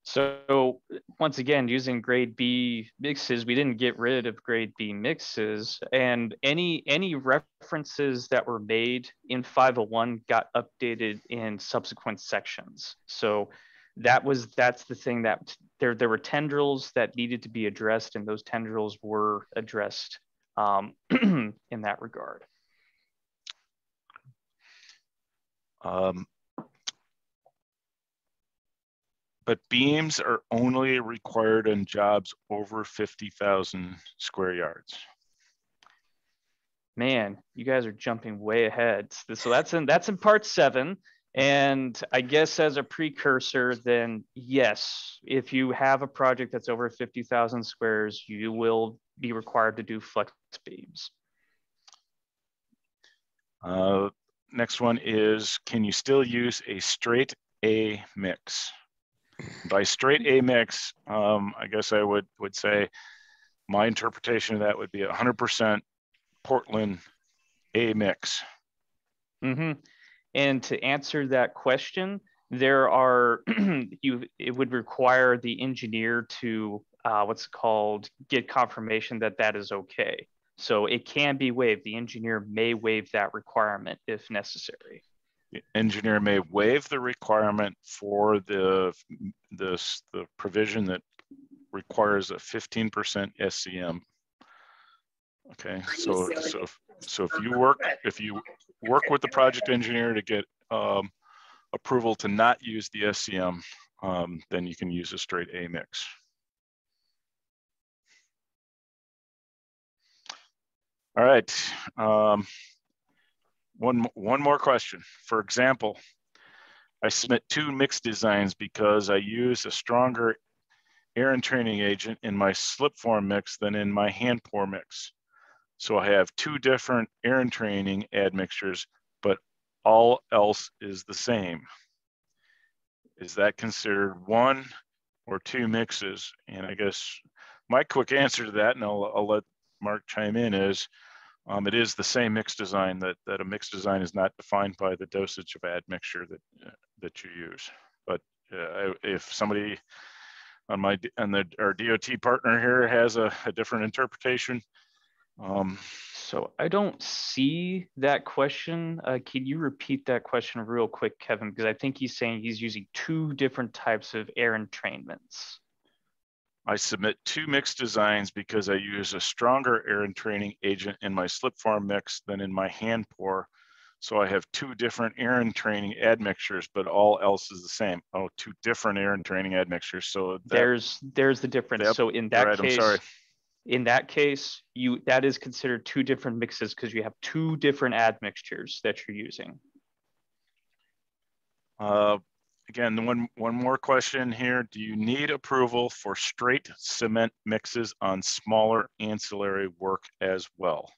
So once again, using grade B mixes, we didn't get rid of grade B mixes, and any references that were made in 501 got updated in subsequent sections. So that's the thing, that there were tendrils that needed to be addressed, and those tendrils were addressed in that regard. But beams are only required on jobs over 50,000 square yards. Man, you guys are jumping way ahead. So that's in part 7. And I guess as a precursor, then yes, if you have a project that's over 50,000 squares, you will be required to do flex beams. Next one is, can you still use a straight A mix? By straight A mix, I guess I would say my interpretation of that would be 100% Portland A mix. And to answer that question, There are, it would require the engineer to, get confirmation that that is okay. So it can be waived. The engineer may waive that requirement if necessary. The engineer may waive the requirement for the provision that requires a 15% SCM. Okay, so if you work with the project engineer to get approval to not use the SCM, then you can use a straight A mix. All right, one more question. For example, I submit 2 mix designs because I use a stronger air entraining agent in my slip form mix than in my hand pour mix. So I have 2 different air entraining admixtures, but all else is the same. Is that considered 1 or 2 mixes? And I guess my quick answer to that, and I'll let Mark chime in, is it is the same mix design. That a mix design is not defined by the dosage of admixture that you use. But if somebody on our DOT partner here has a different interpretation. So I don't see that question. Can you repeat that question real quick, Kevin? Because I think he's saying he's using 2 different types of air entrainments. I submit 2 mix designs because I use a stronger air entraining agent in my slip form mix than in my hand pour. So I have 2 different air entraining admixtures, but all else is the same. Oh, 2 different air entraining admixtures. So there's the difference. Yep, so in that right, case, I'm sorry. In that case, that is considered 2 different mixes because you have 2 different admixtures that you're using. Again, one more question here. Do you need approval for straight cement mixes on smaller ancillary work as well?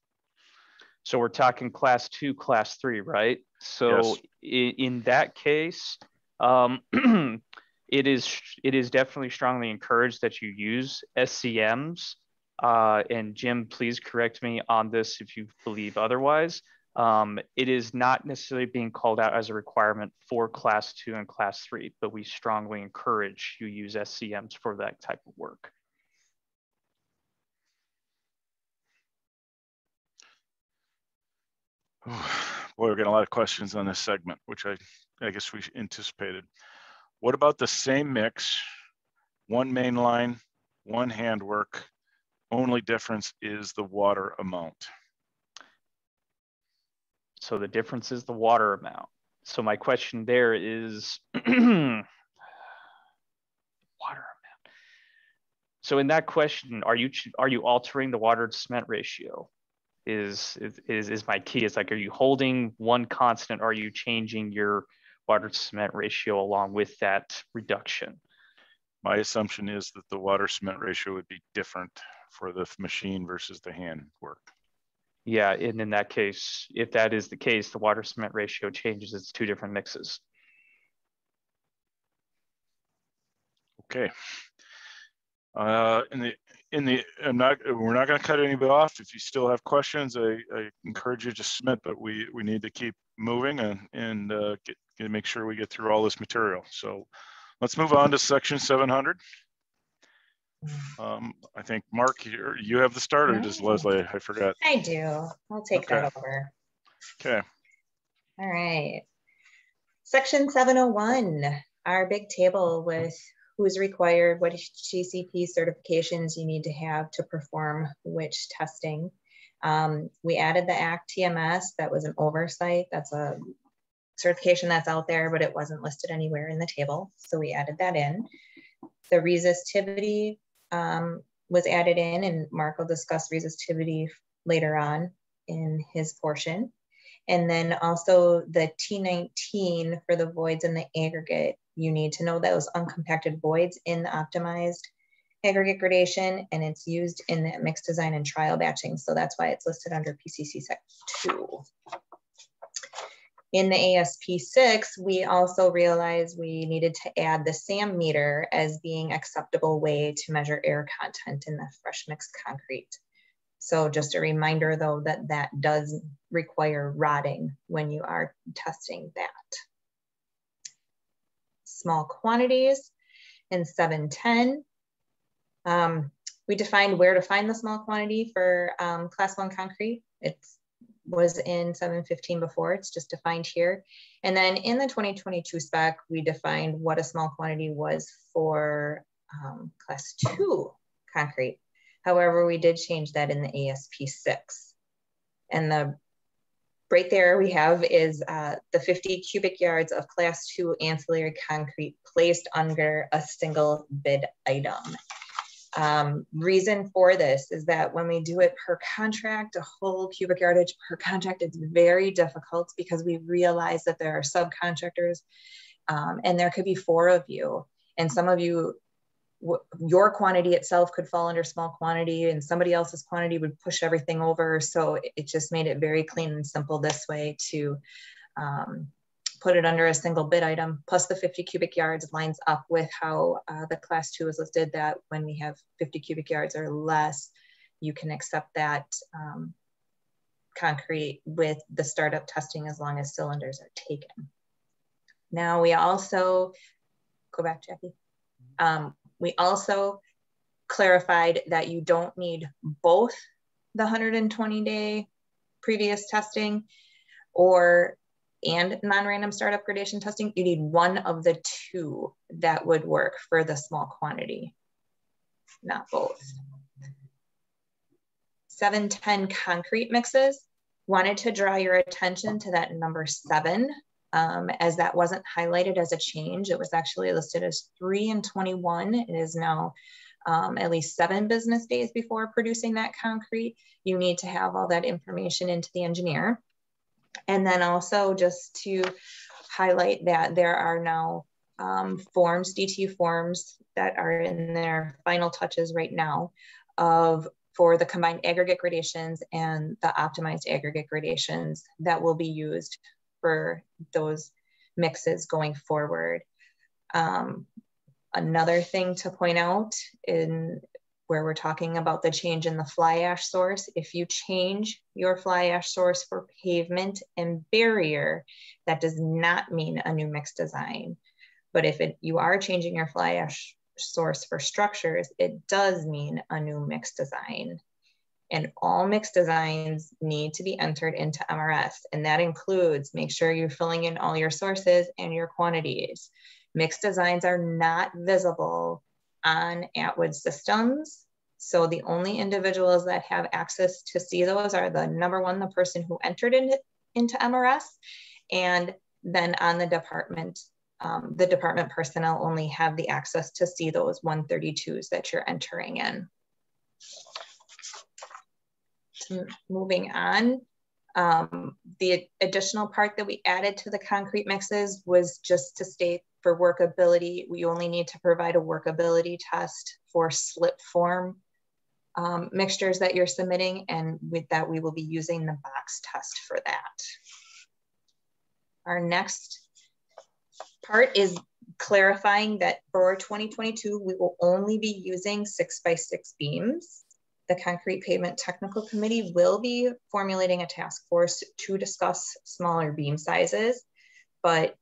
So we're talking class 2, class 3, right? So yes. In that case, it is definitely strongly encouraged that you use SCM'S. And Jim, please correct me on this if you believe otherwise. It is not necessarily being called out as a requirement for class 2 and class 3, but we strongly encourage you use SCMs for that type of work. Boy, we're getting a lot of questions on this segment, which I guess we anticipated. What about the same mix, 1 main line, 1 handwork, only difference is the water amount? So the difference is the water amount. So my question there is water amount. So in that question, are you altering the water to cement ratio? Is my key. It's like, are you holding 1 constant? Or are you changing your water to cement ratio along with that reduction? My assumption is that the water cement ratio would be different for the machine versus the hand work. Yeah, and in that case, if that is the case, the water cement ratio changes. It's 2 different mixes. Okay. We're not going to cut anybody off. If you still have questions, I encourage you to submit, but we need to keep moving and make sure we get through all this material. So let's move on to section 700. I think Mark, you have the start, or does Leslie? I forgot. I do. I'll take that over. Okay. All right. Section 701, our big table with who's required, what GCP certifications you need to have to perform which testing. We added the ACT-TMS. That was an oversight. That's a certification that's out there, but it wasn't listed anywhere in the table. So we added that in. The resistivity was added in, and Mark will discuss resistivity later on in his portion. And then also the T19 for the voids in the aggregate. You need to know those uncompacted voids in the optimized aggregate gradation, and it's used in the mixed design and trial batching. So that's why it's listed under PCC Sec 2. In the ASP6, we also realized we needed to add the SAM meter as being acceptable way to measure air content in the fresh mixed concrete. So just a reminder though, that does require rodding when you are testing that. small quantities. In 710, we defined where to find the small quantity for class 1 concrete. It was in 715 before, it's just defined here. And then in the 2022 spec, we defined what a small quantity was for class 2 concrete. However, we did change that in the ASP 6. And the right there we have is the 50 cubic yards of class 2 ancillary concrete placed under a single bid item. Reason for this is that when we do it per contract, a whole cubic yardage per contract, it's very difficult because we realize that there are subcontractors and there could be 4 of you, and some of you, your quantity itself could fall under small quantity and somebody else's quantity would push everything over. So it just made it very clean and simple this way to put it under a single bid item. Plus the 50 cubic yards lines up with how the class 2 is listed, that when we have 50 cubic yards or less, you can accept that concrete with the startup testing as long as cylinders are taken. Now we also, go back, Jackie. We also clarified that you don't need both the 120-day previous testing and non-random startup gradation testing. You need one of the 2 that would work for the small quantity, not both. 710 concrete mixes. Wanted to draw your attention to that number 7. As that wasn't highlighted as a change. It was actually listed as 3 and 21. It is now at least 7 business days before producing that concrete. You need to have all that information into the engineer. And then also just to highlight that there are now forms, DTU forms that are in their final touches right now for the combined aggregate gradations and the optimized aggregate gradations that will be used for those mixes going forward. Another thing to point out in where we're talking about the change in the fly ash source, if you change your fly ash source for pavement and barrier, that does not mean a new mix design. But if you are changing your fly ash source for structures, it does mean a new mix design. And all mix designs need to be entered into MRS. And that includes, make sure you're filling in all your sources and your quantities. Mix designs are not visible on Atwood systems. So the only individuals that have access to see those are the number 1, the person who entered into MRS. And then on the department personnel only have the access to see those 132s that you're entering in. Moving on, the additional part that we added to the concrete mixes was just to state for workability, we only need to provide a workability test for slip form mixtures that you're submitting, and with that we will be using the box test for that. Our next part is clarifying that for 2022 we will only be using 6x6 beams. The Concrete Pavement Technical Committee will be formulating a task force to discuss smaller beam sizes, but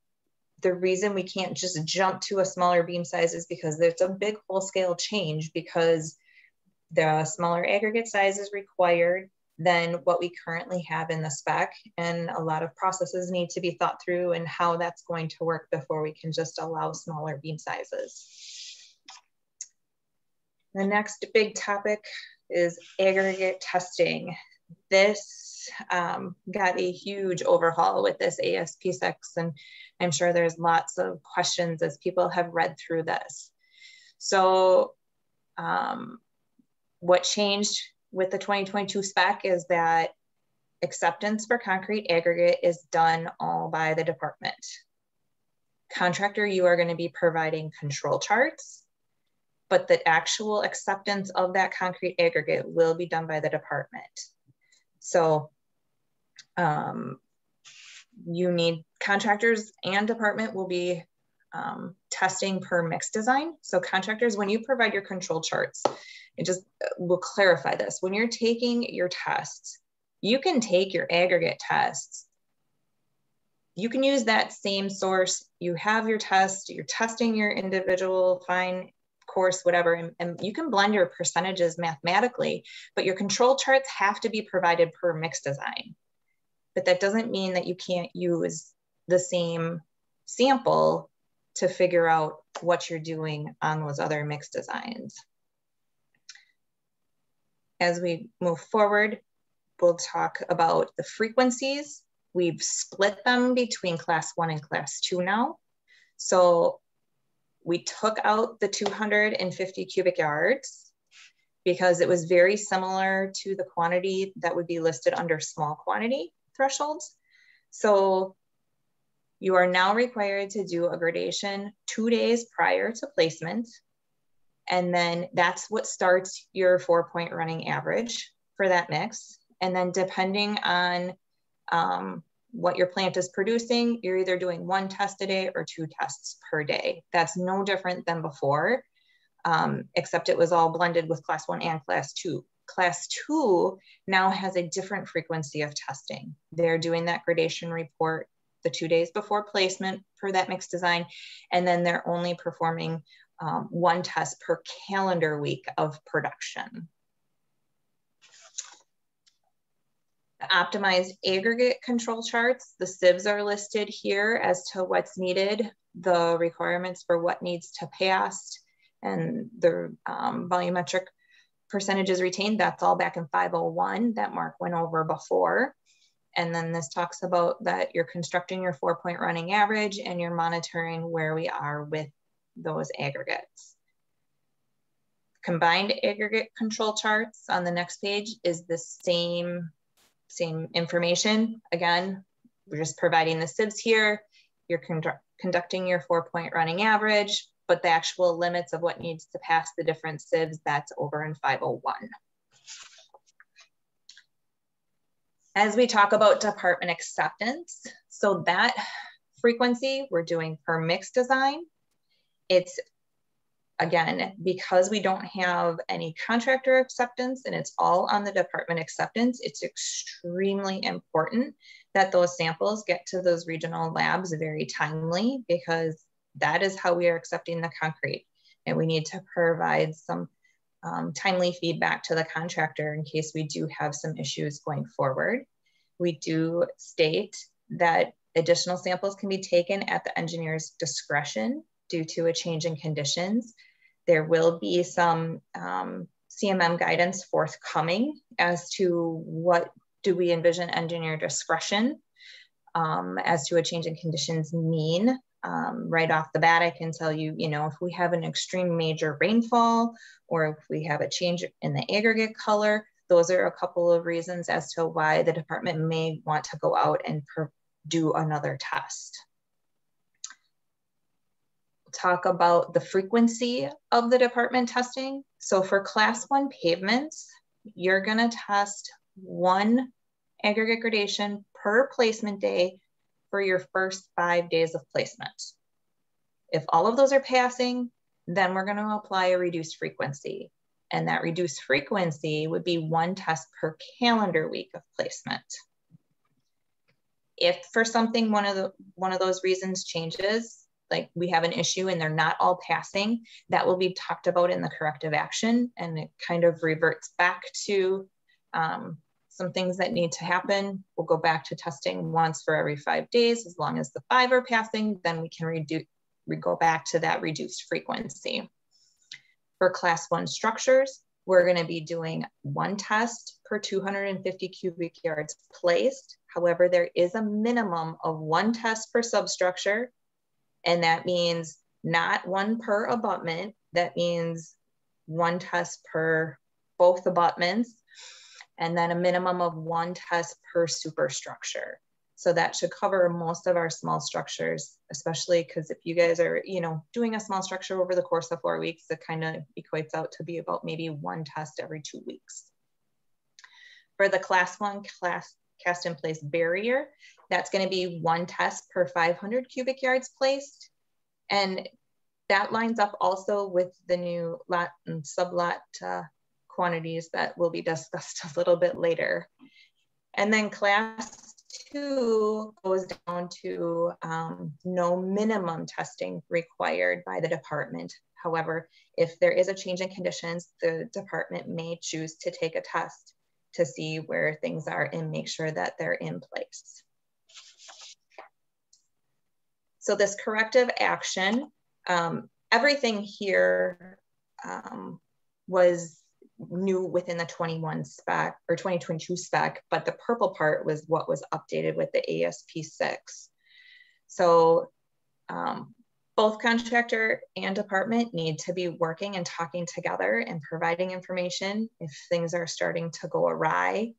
the reason we can't just jump to a smaller beam size is because there's a big full-scale change, because the smaller aggregate size is required than what we currently have in the spec, and a lot of processes need to be thought through and how that's going to work before we can just allow smaller beam sizes. The next big topic is aggregate testing. This got a huge overhaul with this ASP 6, and I'm sure there's lots of questions as people have read through this. So what changed with the 2022 spec is that acceptance for concrete aggregate is done all by the department. Contractor, you are going to be providing control charts, but the actual acceptance of that concrete aggregate will be done by the department. So you need contractors and department will be testing per mix design. So contractors, when you provide your control charts, it just will clarify this. When you're taking your tests, you can take your aggregate tests you can use that same source. You have your test, you're testing your individual fine course, whatever, and you can blend your percentages mathematically, but your control charts have to be provided per mix design. But that doesn't mean that you can't use the same sample to figure out what you're doing on those other mix designs. As we move forward, we'll talk about the frequencies. We've split them between class 1 and class 2 now. So we took out the 250 cubic yards because it was very similar to the quantity that would be listed under small quantity thresholds. So you are now required to do a gradation 2 days prior to placement. And then that's what starts your 4-point running average for that mix. And then depending on what your plant is producing, you're either doing 1 test a day or 2 tests per day. That's no different than before, except it was all blended with class 1 and class 2. Class 2 now has a different frequency of testing. They're doing that gradation report the 2 days before placement for that mix design, and then they're only performing 1 test per calendar week of production. The optimized aggregate control charts, the SCM'S are listed here as to what's needed, the requirements for what needs to pass, and the volumetric percentages retained. That's all back in 501 that Mark went over before. And then this talks about that you're constructing your 4-point running average and you're monitoring where we are with those aggregates. Combined aggregate control charts on the next page is the same information. Again, we're just providing the SCM'S here. You're conducting your 4-point running average, but the actual limits of what needs to pass the different SCM'S, that's over in 501. As we talk about department acceptance, so that frequency we're doing per mix design. It's, again, because we don't have any contractor acceptance and it's all on the department acceptance, it's extremely important that those samples get to those regional labs very timely, because that is how we are accepting the concrete. And we need to provide some timely feedback to the contractor in case we do have some issues going forward. We do state that additional samples can be taken at the engineer's discretion due to a change in conditions. There will be some CMM guidance forthcoming as to what do we envision engineer discretion as to a change in conditions mean. Right off the bat, I can tell you, if we have an extreme major rainfall or if we have a change in the aggregate color, those are a couple of reasons as to why the department may want to go out and do another test. Talk about the frequency of the department testing. So for class 1 pavements, you're gonna test 1 aggregate gradation per placement day for your first 5 days of placement. If all of those are passing, then we're gonna apply a reduced frequency. And that reduced frequency would be 1 test per calendar week of placement. If for something one of those reasons changes, like we have an issue and they're not all passing, that will be talked about in the corrective action, and it kind of reverts back to some things that need to happen. We'll go back to testing once for every 5 days. As long as the 5 are passing, then we can go back to that reduced frequency. For class 1 structures, we're going to be doing 1 test per 250 cubic yards placed. However, there is a minimum of 1 test per substructure, and that means not 1 per abutment. That means 1 test per both abutments, and then a minimum of 1 test per superstructure. So that should cover most of our small structures, especially because if you guys are, doing a small structure over the course of 4 weeks, it kind of equates out to be about maybe 1 test every 2 weeks. For the class 1 cast in place barrier, that's going to be 1 test per 500 cubic yards placed. And that lines up also with the new lot and sublot quantities that will be discussed a little bit later. And then class 2 goes down to no minimum testing required by the department. However, if there is a change in conditions, the department may choose to take a test to see where things are and make sure that they're in place. So this corrective action, everything here was new within the 21 spec or 2022 spec, but the purple part was what was updated with the ASP 6. So both contractor and department need to be working and talking together and providing information if things are starting to go awry.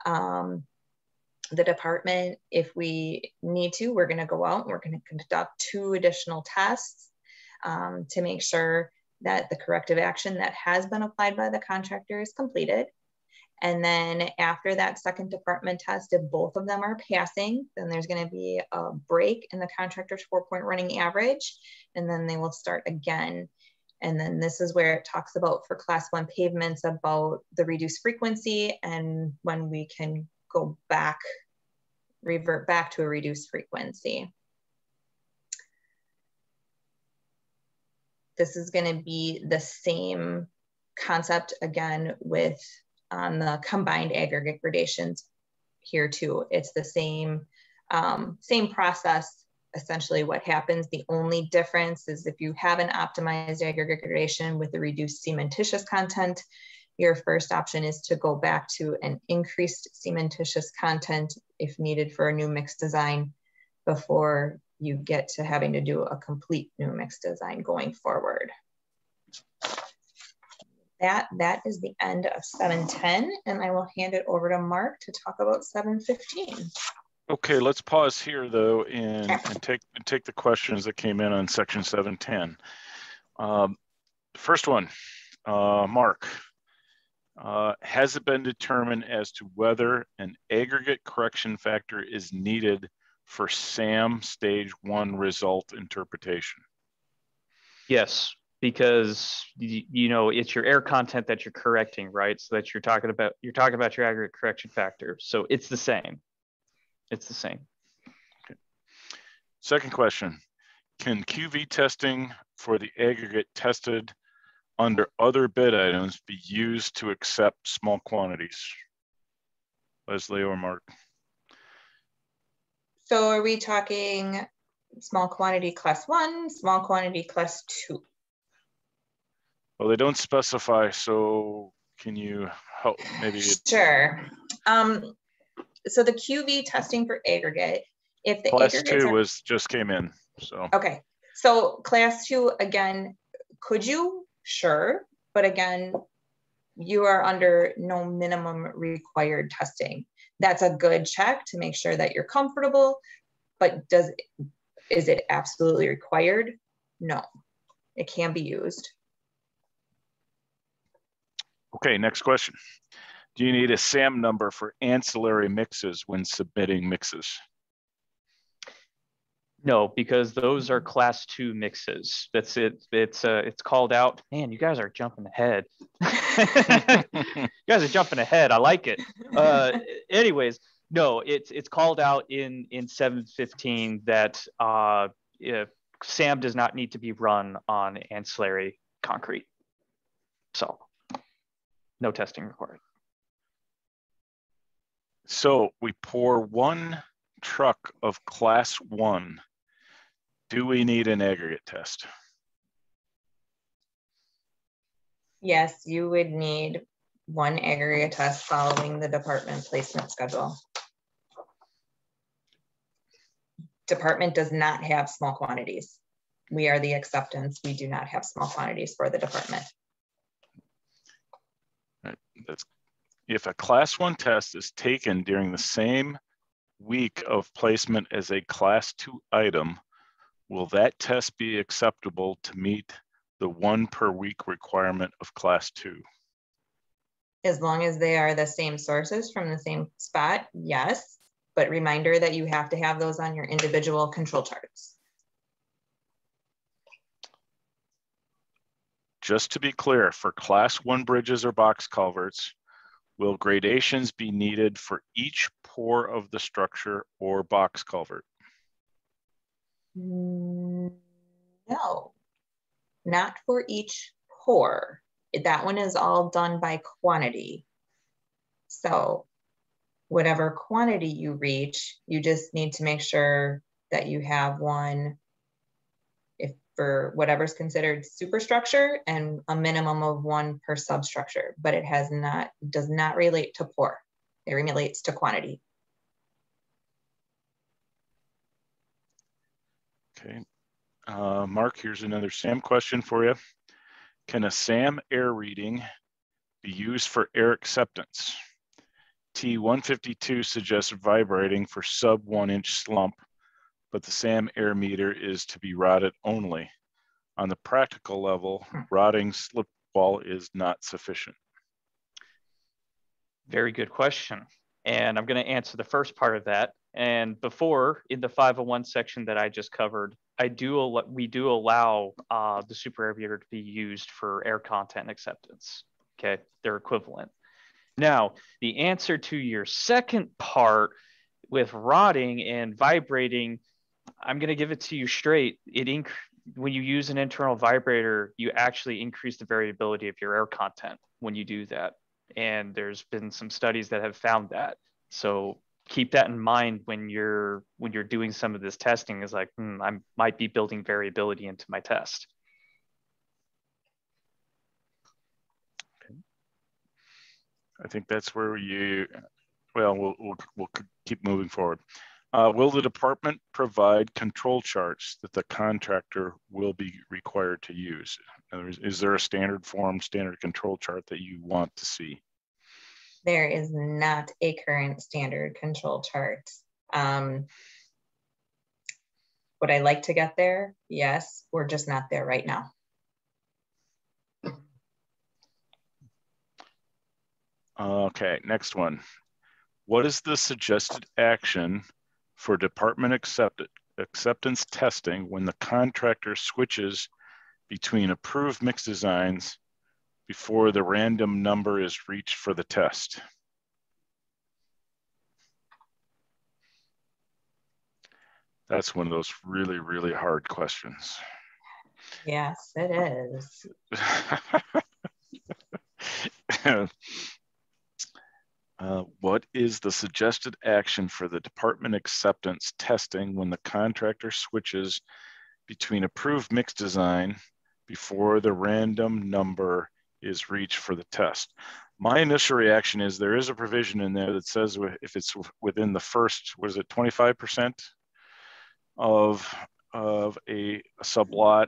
The department, if we need to, we're going to go out and we're going to conduct 2 additional tests to make sure that the corrective action that has been applied by the contractor is completed. And then after that second department test, if both of them are passing, then there's going to be a break in the contractor's 4-point running average, and then they will start again. And then this is where it talks about for class 1 pavements about the reduced frequency and when we can go back, revert back to a reduced frequency. This is going to be the same concept again with on the combined aggregate gradations here too. It's the same, same process. Essentially what happens, the only difference is if you have an optimized aggregate gradation with a reduced cementitious content, your first option is to go back to an increased cementitious content if needed for a new mix design before you get to having to do a complete new mix design going forward. That is the end of 710, and I will hand it over to Mark to talk about 715. Okay, let's pause here though and take the questions that came in on section 710. First one, Mark, has it been determined as to whether an aggregate correction factor is needed for SAM stage 1 result interpretation? Yes, because you know it's your air content that you're correcting, right? So that you're talking about your aggregate correction factor. So it's the same. It's the same. Okay. Second question, can QV testing for the aggregate tested under other bid items be used to accept small quantities? Leslie or Mark? So are we talking small quantity class 1, small quantity class 2? Well, they don't specify, so can you help maybe? Sure. So the QV testing for aggregate, if the class aggregates 2 are, was just came in, so. Okay, so class 2, again, could you? Sure, but again, you are under no minimum required testing. That's a good check to make sure that you're comfortable, but is it absolutely required? No, it can be used. Okay, next question. Do you need a SAM number for ancillary mixes when submitting mixes? No, because those are class 2 mixes. That's it. It's called out. Man, you guys are jumping ahead. You guys are jumping ahead. I like it. Anyways, no, it's called out in 715 that SAM does not need to be run on ancillary concrete. So no testing required. So we pour 1 truck of class 1. Do we need an aggregate test? Yes, you would need 1 aggregate test following the department placement schedule. Department does not have small quantities. We are the acceptance. We do not have small quantities for the department. If a class 1 test is taken during the same week of placement as a class 2 item, will that test be acceptable to meet the 1 per week requirement of class 2? As long as they are the same sources from the same spot, yes. But reminder that you have to have those on your individual control charts. Just to be clear, for class 1 bridges or box culverts, Will gradations be needed for each pour of the structure or box culvert? No, not for each pour. That one is all done by quantity. So whatever quantity you reach, you just need to make sure that you have one if for whatever's considered superstructure and a minimum of one per substructure, but it does not relate to pour. It relates to quantity. Okay. Mark, here's another SAM question for you. Can a SAM air reading be used for air acceptance? T152 suggests vibrating for sub 1 inch slump, but the SAM air meter is to be rotted only. On the practical level, rotting slip wall is not sufficient. Very good question. And I'm going to answer the first part of that. And before, in the 501 section that I just covered, we do allow the super aviator to be used for air content acceptance. Okay, they're equivalent. Now, the answer to your second part with rotting and vibrating, I'm going to give it to you straight. When you use an internal vibrator, you actually increase the variability of your air content when you do that. And there's been some studies that have found that. So keep that in mind when you're doing some of this testing. Is like, I might be building variability into my test. I think that's where we'll keep moving forward. Will the department provide control charts that the contractor will be required to use? In other words, is there a standard form, standard control chart that you want to see? There is not a current standard control chart. Would I like to get there? Yes, we're just not there right now. Okay, next one. What is the suggested action for department acceptance testing when the contractor switches between approved mix designs before the random number is reached for the test? That's one of those really, really hard questions. Yes, it is. What is the suggested action for the department acceptance testing when the contractor switches between approved mix design before the random number is reached for the test? My initial reaction is there is a provision in there that says if it's within the first, what is it, 25% of a sublot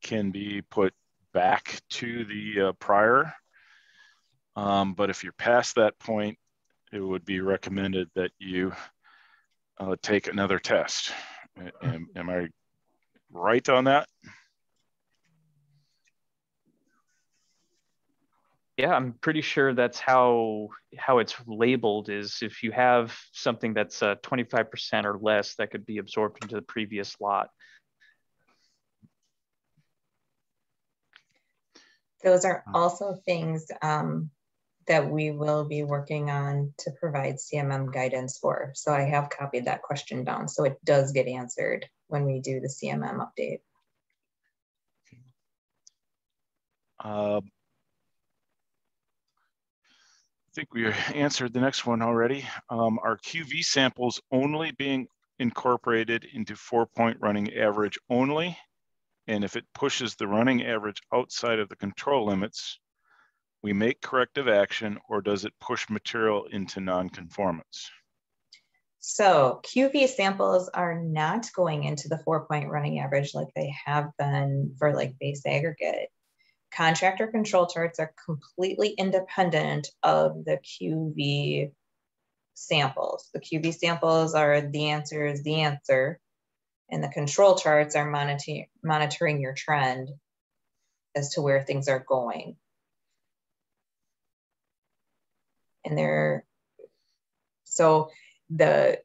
can be put back to the prior. But if you're past that point, it would be recommended that you take another test. Am I right on that? Yeah, I'm pretty sure that's how it's labeled, is if you have something that's 25% or less that could be absorbed into the previous lot. Those are also things that we will be working on to provide CMM guidance for. So I have copied that question down, so it does get answered when we do the CMM update. I think we answered the next one already. Are QV samples only being incorporated into 4-point running average only? And if it pushes the running average outside of the control limits, we make corrective action, or does it push material into non-conformance? So QV samples are not going into the 4-point running average like they have been for like base aggregate. Contractor control charts are completely independent of the QV samples. The QV samples are the answer is the answer, and the control charts are monitoring your trend as to where things are going. And so the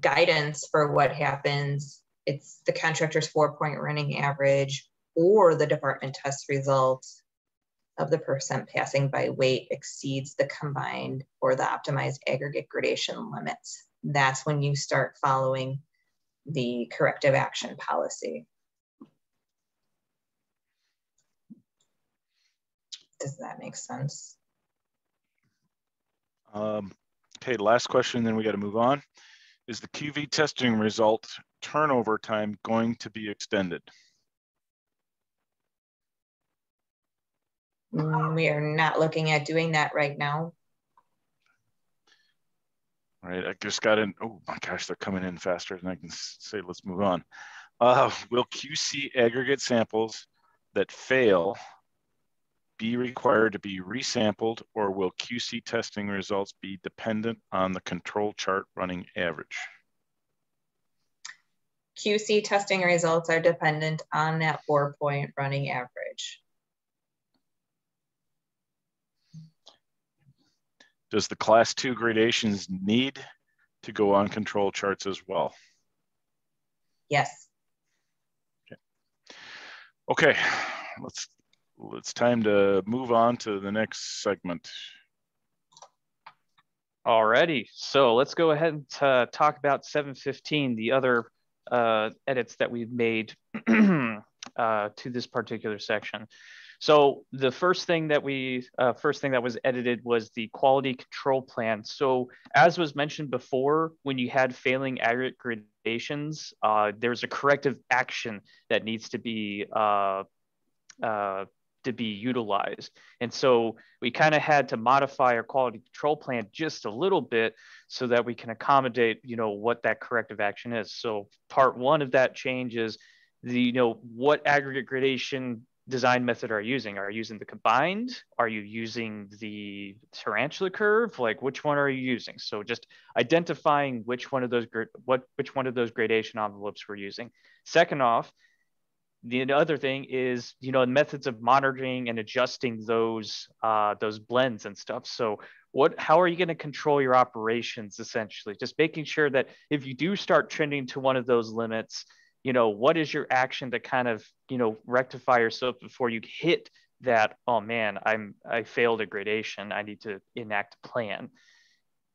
guidance for what happens, it's the contractor's 4-point running average or the department test results of the percent passing by weight exceeds the combined or the optimized aggregate gradation limits. That's when you start following the corrective action policy. Does that make sense? Okay, last question, then we got to move on. Is the QV testing result turnover time going to be extended? We are not looking at doing that right now. All right, I just got in. Oh my gosh, they're coming in faster than I can say. Let's move on. Will QC aggregate samples that fail be required to be resampled, or will QC testing results be dependent on the control chart running average? QC testing results are dependent on that 4-point running average. Does the class 2 gradations need to go on control charts as well? Yes. Okay, it's time to move on to the next segment. Alrighty, so let's go ahead and talk about 715, the other edits that we've made to this particular section. So the first thing that was edited was the quality control plan. So as was mentioned before, when you had failing aggregate gradations, there's a corrective action that needs to be utilized. And so we kind of had to modify our quality control plan just a little bit so that we can accommodate, what that corrective action is. So part 1 of that change is what aggregate gradation design method are you using? Are you using the combined? Are you using the Tarantula curve? Like, which one are you using? So just identifying which one of those gradation envelopes we're using. Second off, the other thing is, methods of monitoring and adjusting those blends and stuff. So how are you going to control your operations, essentially? Just making sure that if you do start trending to one of those limits, what is your action to kind of, rectify yourself before you hit that, oh man, I failed a gradation, I need to enact a plan,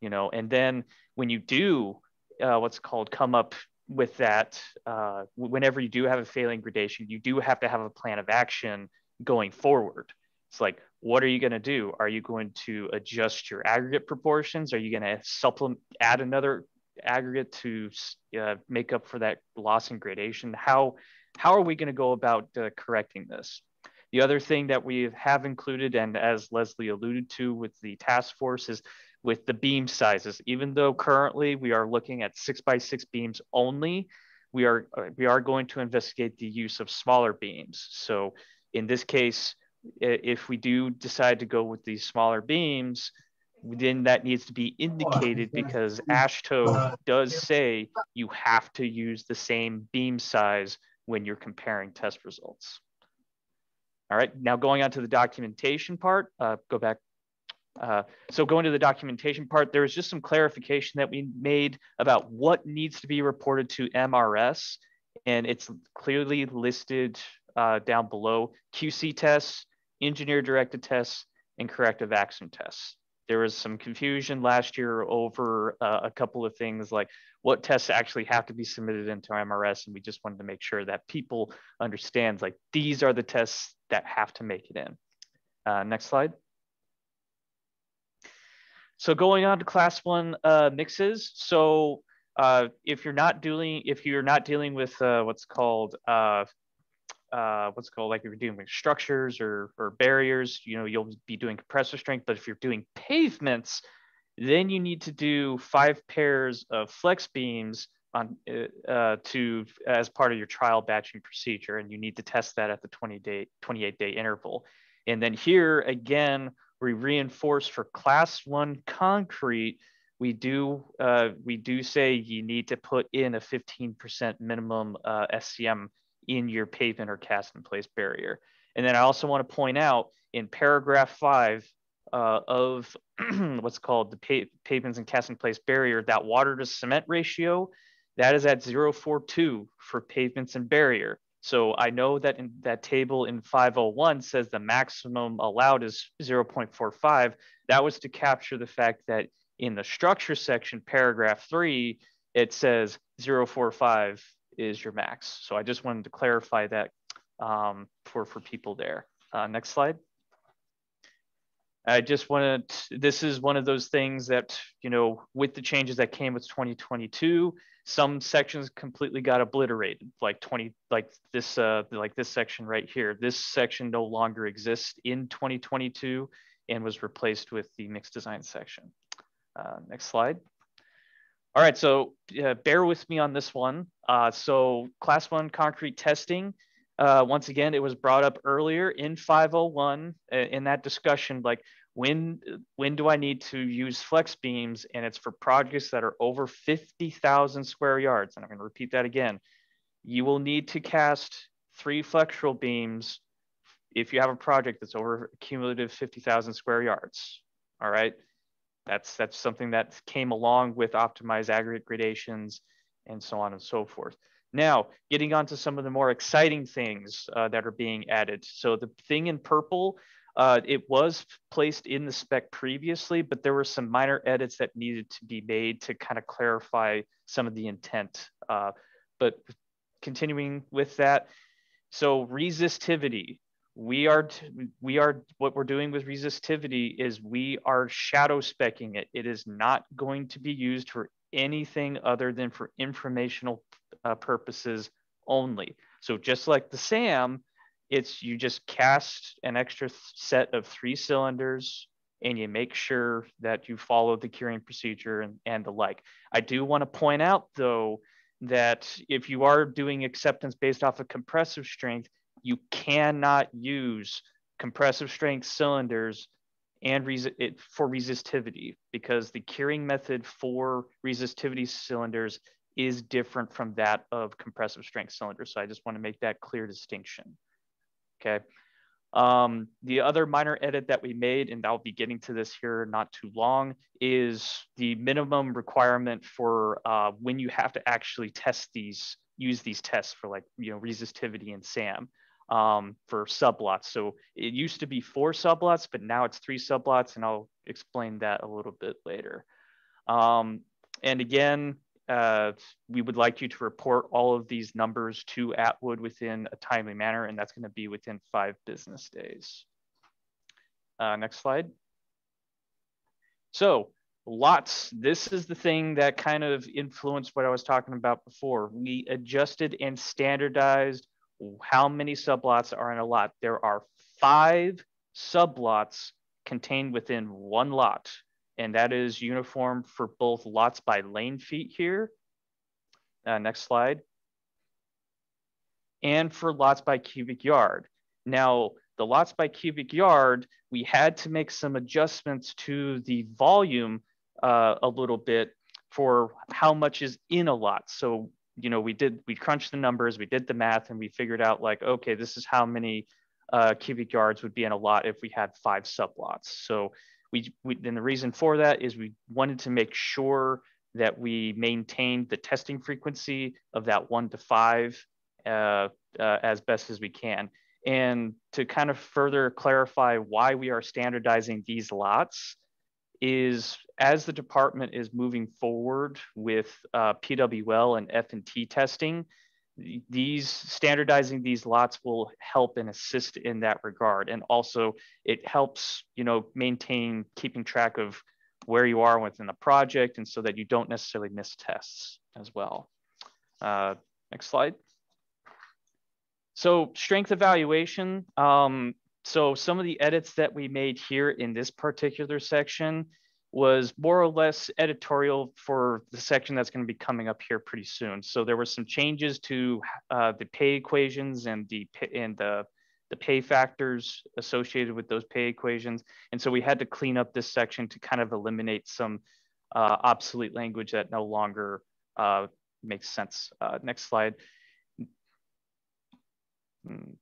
and then when you do come up with that, whenever you do have a failing gradation, you do have to have a plan of action going forward. It's like, what are you going to do? Are you going to adjust your aggregate proportions? Are you going to add another aggregate to make up for that loss in gradation? How are we going to go about correcting this? The other thing that we have included, and as Leslie alluded to with the task force, is with the beam sizes. Even though currently we are looking at 6x6 beams only, we are going to investigate the use of smaller beams. So in this case, if we do decide to go with these smaller beams, then that needs to be indicated, because AASHTO does say you have to use the same beam size when you're comparing test results. All right, now going on to the documentation part, go back. So going to the documentation part, there was just some clarification that we made about what needs to be reported to MRS, and it's clearly listed down below: QC tests, engineer directed tests, and corrective action tests. There was some confusion last year over a couple of things, like what tests actually have to be submitted into MRS, and we just wanted to make sure that people understand, like, these are the tests that have to make it in. Next slide. So going on to class 1 mixes. So if you're not dealing with what's called like if you're dealing with structures or barriers, you'll be doing compressor strength. But if you're doing pavements, then you need to do 5 pairs of flex beams on as part of your trial batching procedure, and you need to test that at the 28-day interval. And then here again, we reinforce for class 1 concrete, we do say you need to put in a 15% minimum SCM in your pavement or cast in place barrier. And then I also want to point out in paragraph 5 of what's called the pavements and cast in place barrier, that water to cement ratio, that is at 0.42 for pavements and barrier. So I know that in that table in 501 says the maximum allowed is 0.45. That was to capture the fact that in the structure section, paragraph 3, it says 0.45 is your max. So I just wanted to clarify that for people there. Next slide. I just wanted, this is one of those things that, you know, with the changes that came with 2022, some sections completely got obliterated, like this section right here. This section no longer exists in 2022 and was replaced with the mixed design section. Next slide. All right, so bear with me on this one. So class 1 concrete testing, once again, it was brought up earlier in 501 in that discussion, like when do I need to use flex beams? And it's for projects that are over 50,000 square yards. And I'm going to repeat that again. You will need to cast 3 flexural beams if you have a project that's over a cumulative 50,000 square yards. All right. That's something that came along with optimized aggregate gradations and so on and so forth. Now, getting on to some of the more exciting things that are being added. So the thing in purple, it was placed in the spec previously, but there were some minor edits that needed to be made to kind of clarify some of the intent. But continuing with that, so resistivity. What we're doing with resistivity is we are shadow speccing it. It is not going to be used for anything other than for informational purposes only. So just like the SAM, you just cast an extra set of 3 cylinders and you make sure that you follow the curing procedure and the like. I do want to point out though, that if you are doing acceptance based off of compressive strength, you cannot use compressive strength cylinders and for resistivity, because the curing method for resistivity cylinders is different from that of compressive strength cylinders. So I just want to make that clear distinction. Okay. The other minor edit that we made, and I'll be getting to this here not too long, is the minimum requirement for when you have to actually use these tests for, like, you know, resistivity and SAM. For sublots. So it used to be 4 sublots, but now it's 3 sublots, and I'll explain that a little bit later. And again, we would like you to report all of these numbers to Atwood within a timely manner, and that's going to be within 5 business days. Next slide. So lots, this is the thing that kind of influenced what I was talking about before. We adjusted and standardized how many sublots are in a lot. There are 5 sublots contained within 1 lot, and that is uniform for both lots by lane feet here. Next slide. And for lots by cubic yard. Now, the lots by cubic yard, we had to make some adjustments to the volume a little bit for how much is in a lot. So, you know, we crunched the numbers, we did the math, and we figured out, like, okay, this is how many cubic yards would be in a lot if we had 5 sublots. So and the reason for that is we wanted to make sure that we maintained the testing frequency of that 1 to 5 as best as we can. And to kind of further clarify why we are standardizing these lots is, as the department is moving forward with PWL and F&T testing, standardizing these lots will help and assist in that regard. And also it helps, you know, maintain keeping track of where you are within the project, and so that you don't necessarily miss tests as well. Next slide. So strength evaluation. So some of the edits that we made here in this particular section was more or less editorial for the section that's going to be coming up here pretty soon. So there were some changes to the pay equations and the pay factors associated with those pay equations. And so we had to clean up this section to kind of eliminate some obsolete language that no longer makes sense. Next slide.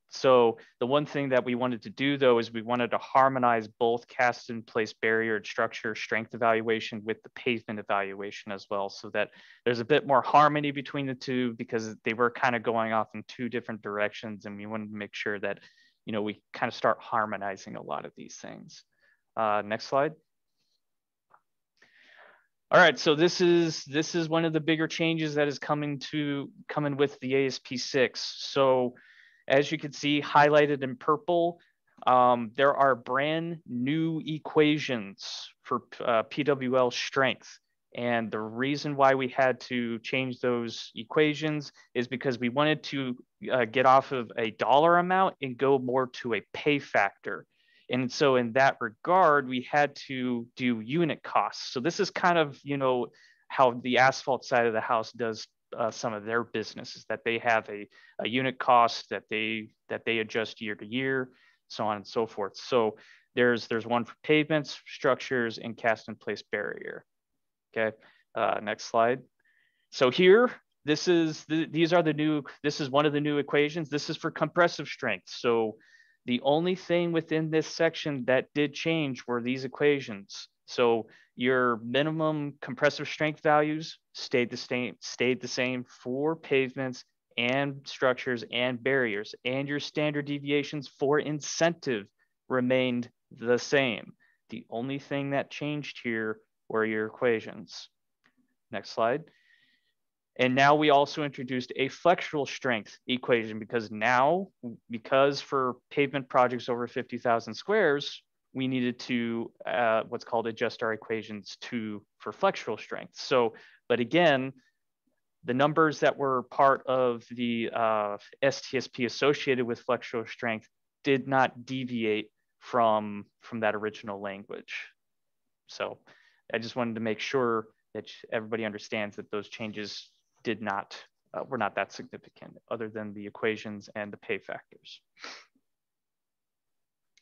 So the one thing that we wanted to do though is we wanted to harmonize both cast in place barrier and structure strength evaluation with the pavement evaluation as well, so that there's a bit more harmony between the two, because they were kind of going off in two different directions, and we wanted to make sure that, you know, we kind of start harmonizing a lot of these things. Next slide. All right, so this is one of the bigger changes that is coming with the ASP6. So as you can see highlighted in purple, there are brand new equations for PWL strength. And the reason why we had to change those equations is because we wanted to get off of a dollar amount and go more to a pay factor. And so in that regard, we had to do unit costs. So this is kind of, you know, how the asphalt side of the house does some of their business, is that they have a unit cost that they adjust year to year, so on and so forth. So there's one for pavements, structures, and cast in place barrier. Okay, next slide. So here, this is one of the new equations. This is for compressive strength. So the only thing within this section that did change were these equations. So your minimum compressive strength values stayed the same for pavements and structures and barriers, and your standard deviations for incentive remained the same. The only thing that changed here were your equations. Next slide. And now we also introduced a flexural strength equation, because for pavement projects over 50,000 squares, we needed to what's called adjust our equations for flexural strength. So, but again, the numbers that were part of the STSP associated with flexural strength did not deviate from that original language. So I just wanted to make sure that everybody understands that those changes were not that significant, other than the equations and the pay factors.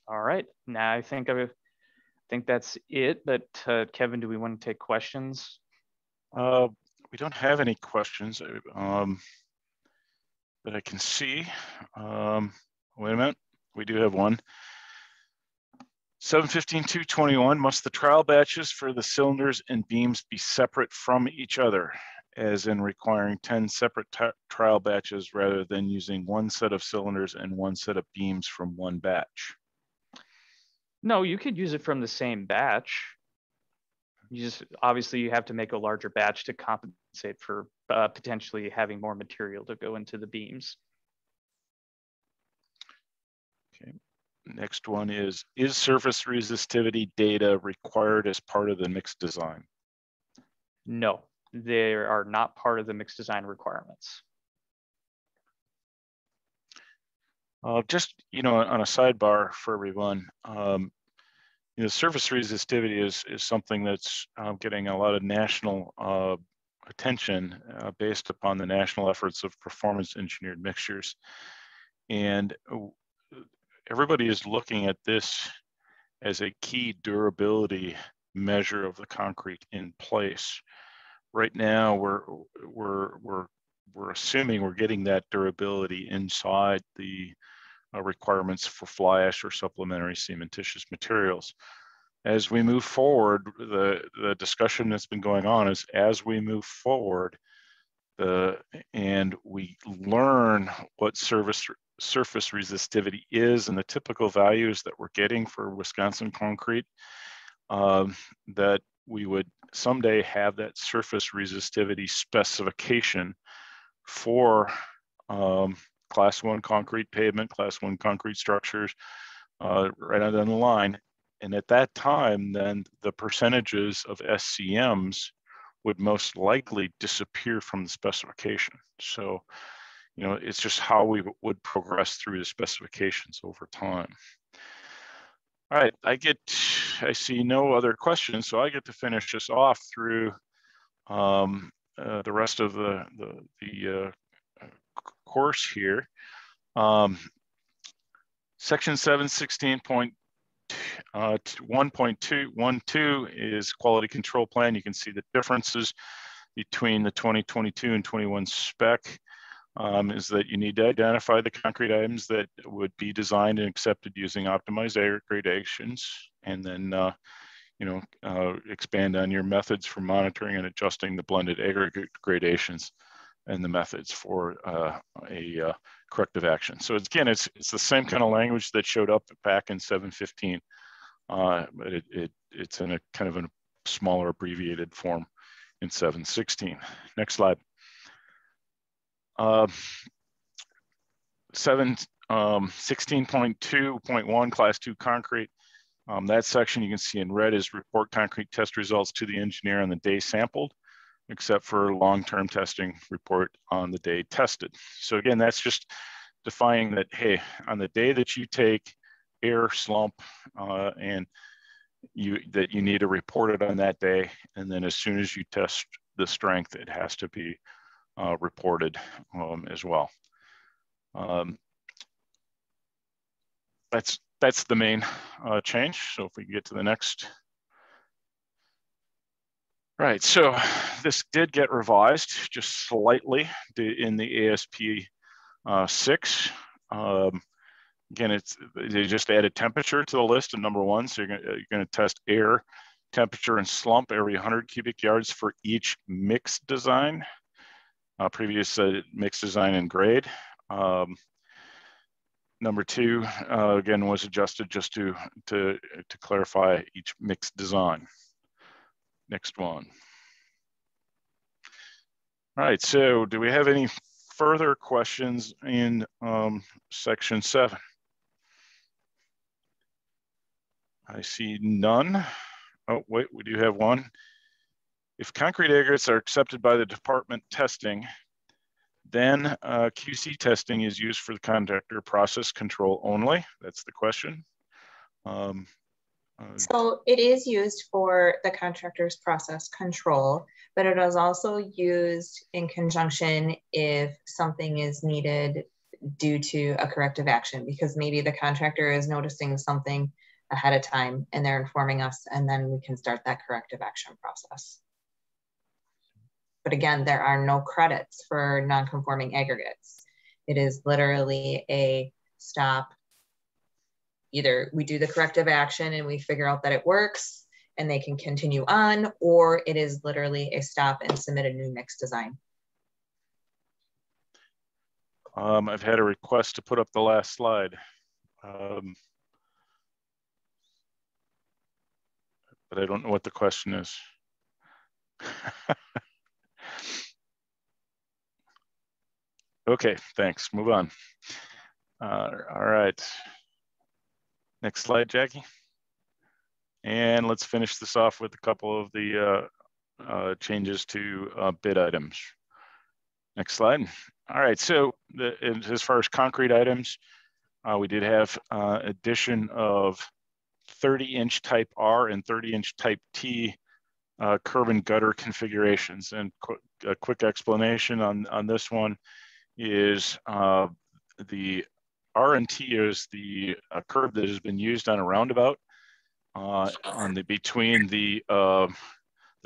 All right, now I think that's it. But Kevin, do we want to take questions? We don't have any questions that I can see. Wait a minute, we do have one. 715.221, must the trial batches for the cylinders and beams be separate from each other, as in requiring 10 separate trial batches rather than using one set of cylinders and one set of beams from one batch? No, you could use it from the same batch. Obviously you have to make a larger batch to compensate for potentially having more material to go into the beams. Okay. Next one is surface resistivity data required as part of the mixed design? No, they are not part of the mixed design requirements. Just, you know, on a sidebar for everyone, you know, surface resistivity is something that's getting a lot of national attention based upon the national efforts of performance engineered mixtures. And everybody is looking at this as a key durability measure of the concrete in place. Right now, we're assuming we're getting that durability inside the requirements for fly ash or supplementary cementitious materials. As we move forward, the discussion that's been going on is, as we move forward and we learn what surface resistivity is and the typical values that we're getting for Wisconsin concrete, that we would someday have that surface resistivity specification for Class 1 concrete pavement, Class 1 concrete structures, right on down the line. And at that time, then the percentages of SCM'S would most likely disappear from the specification. So, you know, it's just how we would progress through the specifications over time. All right, I see no other questions, so I get to finish this off through the rest of the course here. Section 716.1.212 is quality control plan. You can see the differences between the 2022 and 21 spec. is that you need to identify the concrete items that would be designed and accepted using optimized gradations, and then expand on your methods for monitoring and adjusting the blended aggregate gradations and the methods for a corrective action. So again, it's the same kind of language that showed up back in 715, but it's in a kind of a smaller abbreviated form in 716. Next slide. 16.2.1 Class 2 concrete. That section you can see in red is report concrete test results to the engineer on the day sampled, except for long-term testing, report on the day tested. So again, that's just defining that, hey, on the day that you take air, slump, and you need to report it on that day, and then as soon as you test the strength, it has to be reported as well. That's the main change. So if we can get to the next. Right, so this did get revised just slightly in the ASP 6. Again, they just added temperature to the list of number 1. So you're going to test air, temperature, and slump every 100 cubic yards for each mix design. Previous mix design and grade. Number 2 again was adjusted just to clarify each mix design. Next one. All right, so do we have any further questions in section 7? I see none. Oh, wait, we do have one. If concrete aggregates are accepted by the department testing, then QC testing is used for the contractor process control only. That's the question. So it is used for the contractor's process control, but it is also used in conjunction if something is needed due to a corrective action, because maybe the contractor is noticing something ahead of time and they're informing us, and then we can start that corrective action process. But again, there are no credits for non-conforming aggregates. It is literally a stop. Either we do the corrective action and we figure out that it works and they can continue on, or it is literally a stop and submit a new mix design. I've had a request to put up the last slide. But I don't know what the question is. Okay, thanks. Move on. All right. Next slide, Jackie. And let's finish this off with a couple of the changes to bid items. Next slide. All right, so as far as concrete items, we did have addition of 30-inch type R and 30-inch type T curb and gutter configurations. And a quick explanation on this one is the R and T is the curb that has been used on a roundabout between the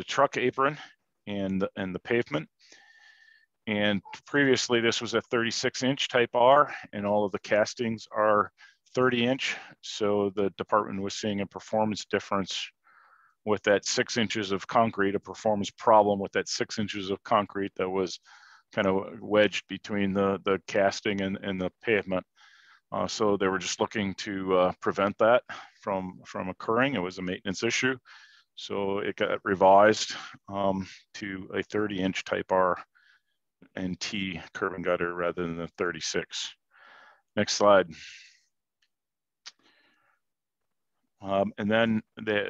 truck apron and the pavement. And previously this was a 36-inch type R, and all of the castings are 30-inch. So the department was seeing a performance difference with that 6 inches of concrete, a performance problem with that 6 inches of concrete that was kind of wedged between the casting and the pavement. So they were just looking to prevent that from occurring. It was a maintenance issue. So it got revised to a 30-inch type R and T curb and gutter rather than the 36. Next slide. And then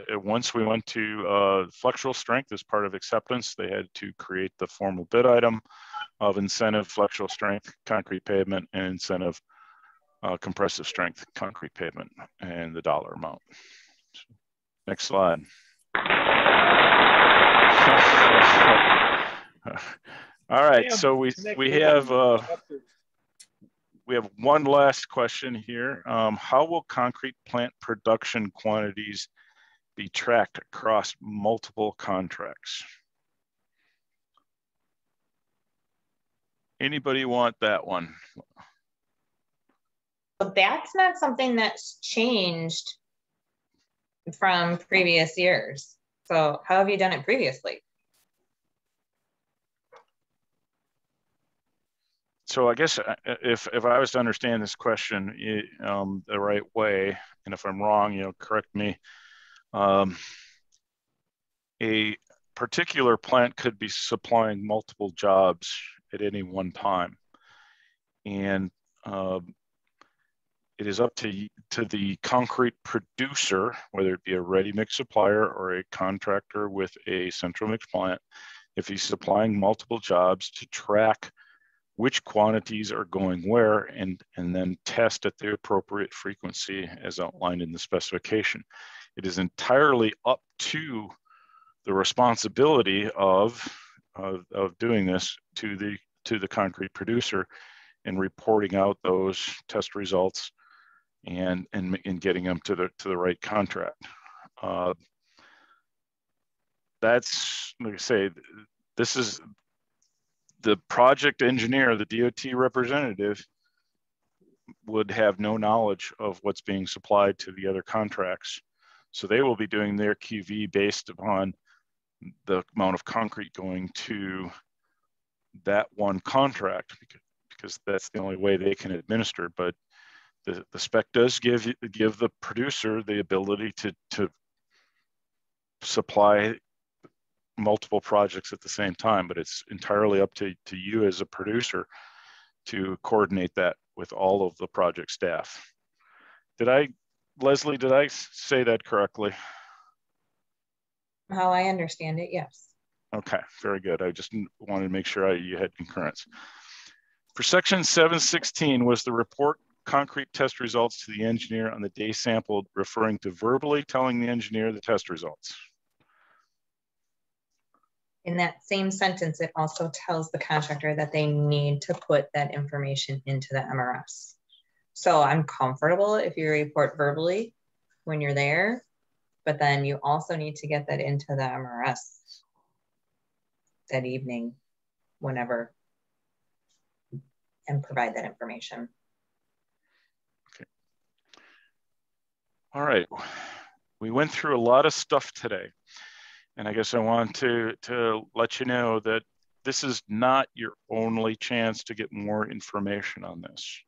once we went to flexural strength as part of acceptance, they had to create the formal bid item of incentive flexural strength concrete pavement and incentive compressive strength concrete pavement and the dollar amount. Next slide. All right, so we have one last question here. How will concrete plant production quantities be tracked across multiple contracts? Anybody want that one? But that's not something that's changed from previous years. So how have you done it previously? So I guess if I was to understand this question the right way, and if I'm wrong, you know, correct me. A particular plant could be supplying multiple jobs at any one time, and it is up to the concrete producer, whether it be a ready mix supplier or a contractor with a central mix plant, if he's supplying multiple jobs, to track which quantities are going where, and then test at the appropriate frequency as outlined in the specification. It is entirely up to the responsibility of doing this to the concrete producer and reporting out those test results and getting them to the right contract. That's, like I say, this is the project engineer, the DOT representative, would have no knowledge of what's being supplied to the other contracts. So they will be doing their QV based upon the amount of concrete going to that one contract, because that's the only way they can administer. But the spec does give the producer the ability to supply multiple projects at the same time, but it's entirely up to you as a producer to coordinate that with all of the project staff. Leslie, did I say that correctly? How I understand it, yes. Okay, very good. I just wanted to make sure you had concurrence. For section 716 was the report concrete test results to the engineer on the day sampled, referring to verbally telling the engineer the test results. In that same sentence, it also tells the contractor that they need to put that information into the MRS. So I'm comfortable if you report verbally when you're there, but then you also need to get that into the MRS that evening, whenever, and provide that information. Okay. All right. We went through a lot of stuff today. And I guess I want to let you know that this is not your only chance to get more information on this.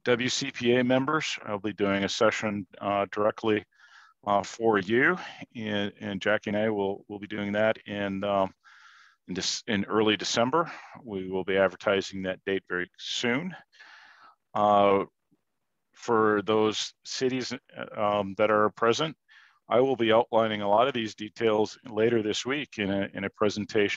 WCPA members, I'll be doing a session directly for you, and Jackie and I will be doing that in early December. We will be advertising that date very soon. For those cities that are present, I will be outlining a lot of these details later this week in a presentation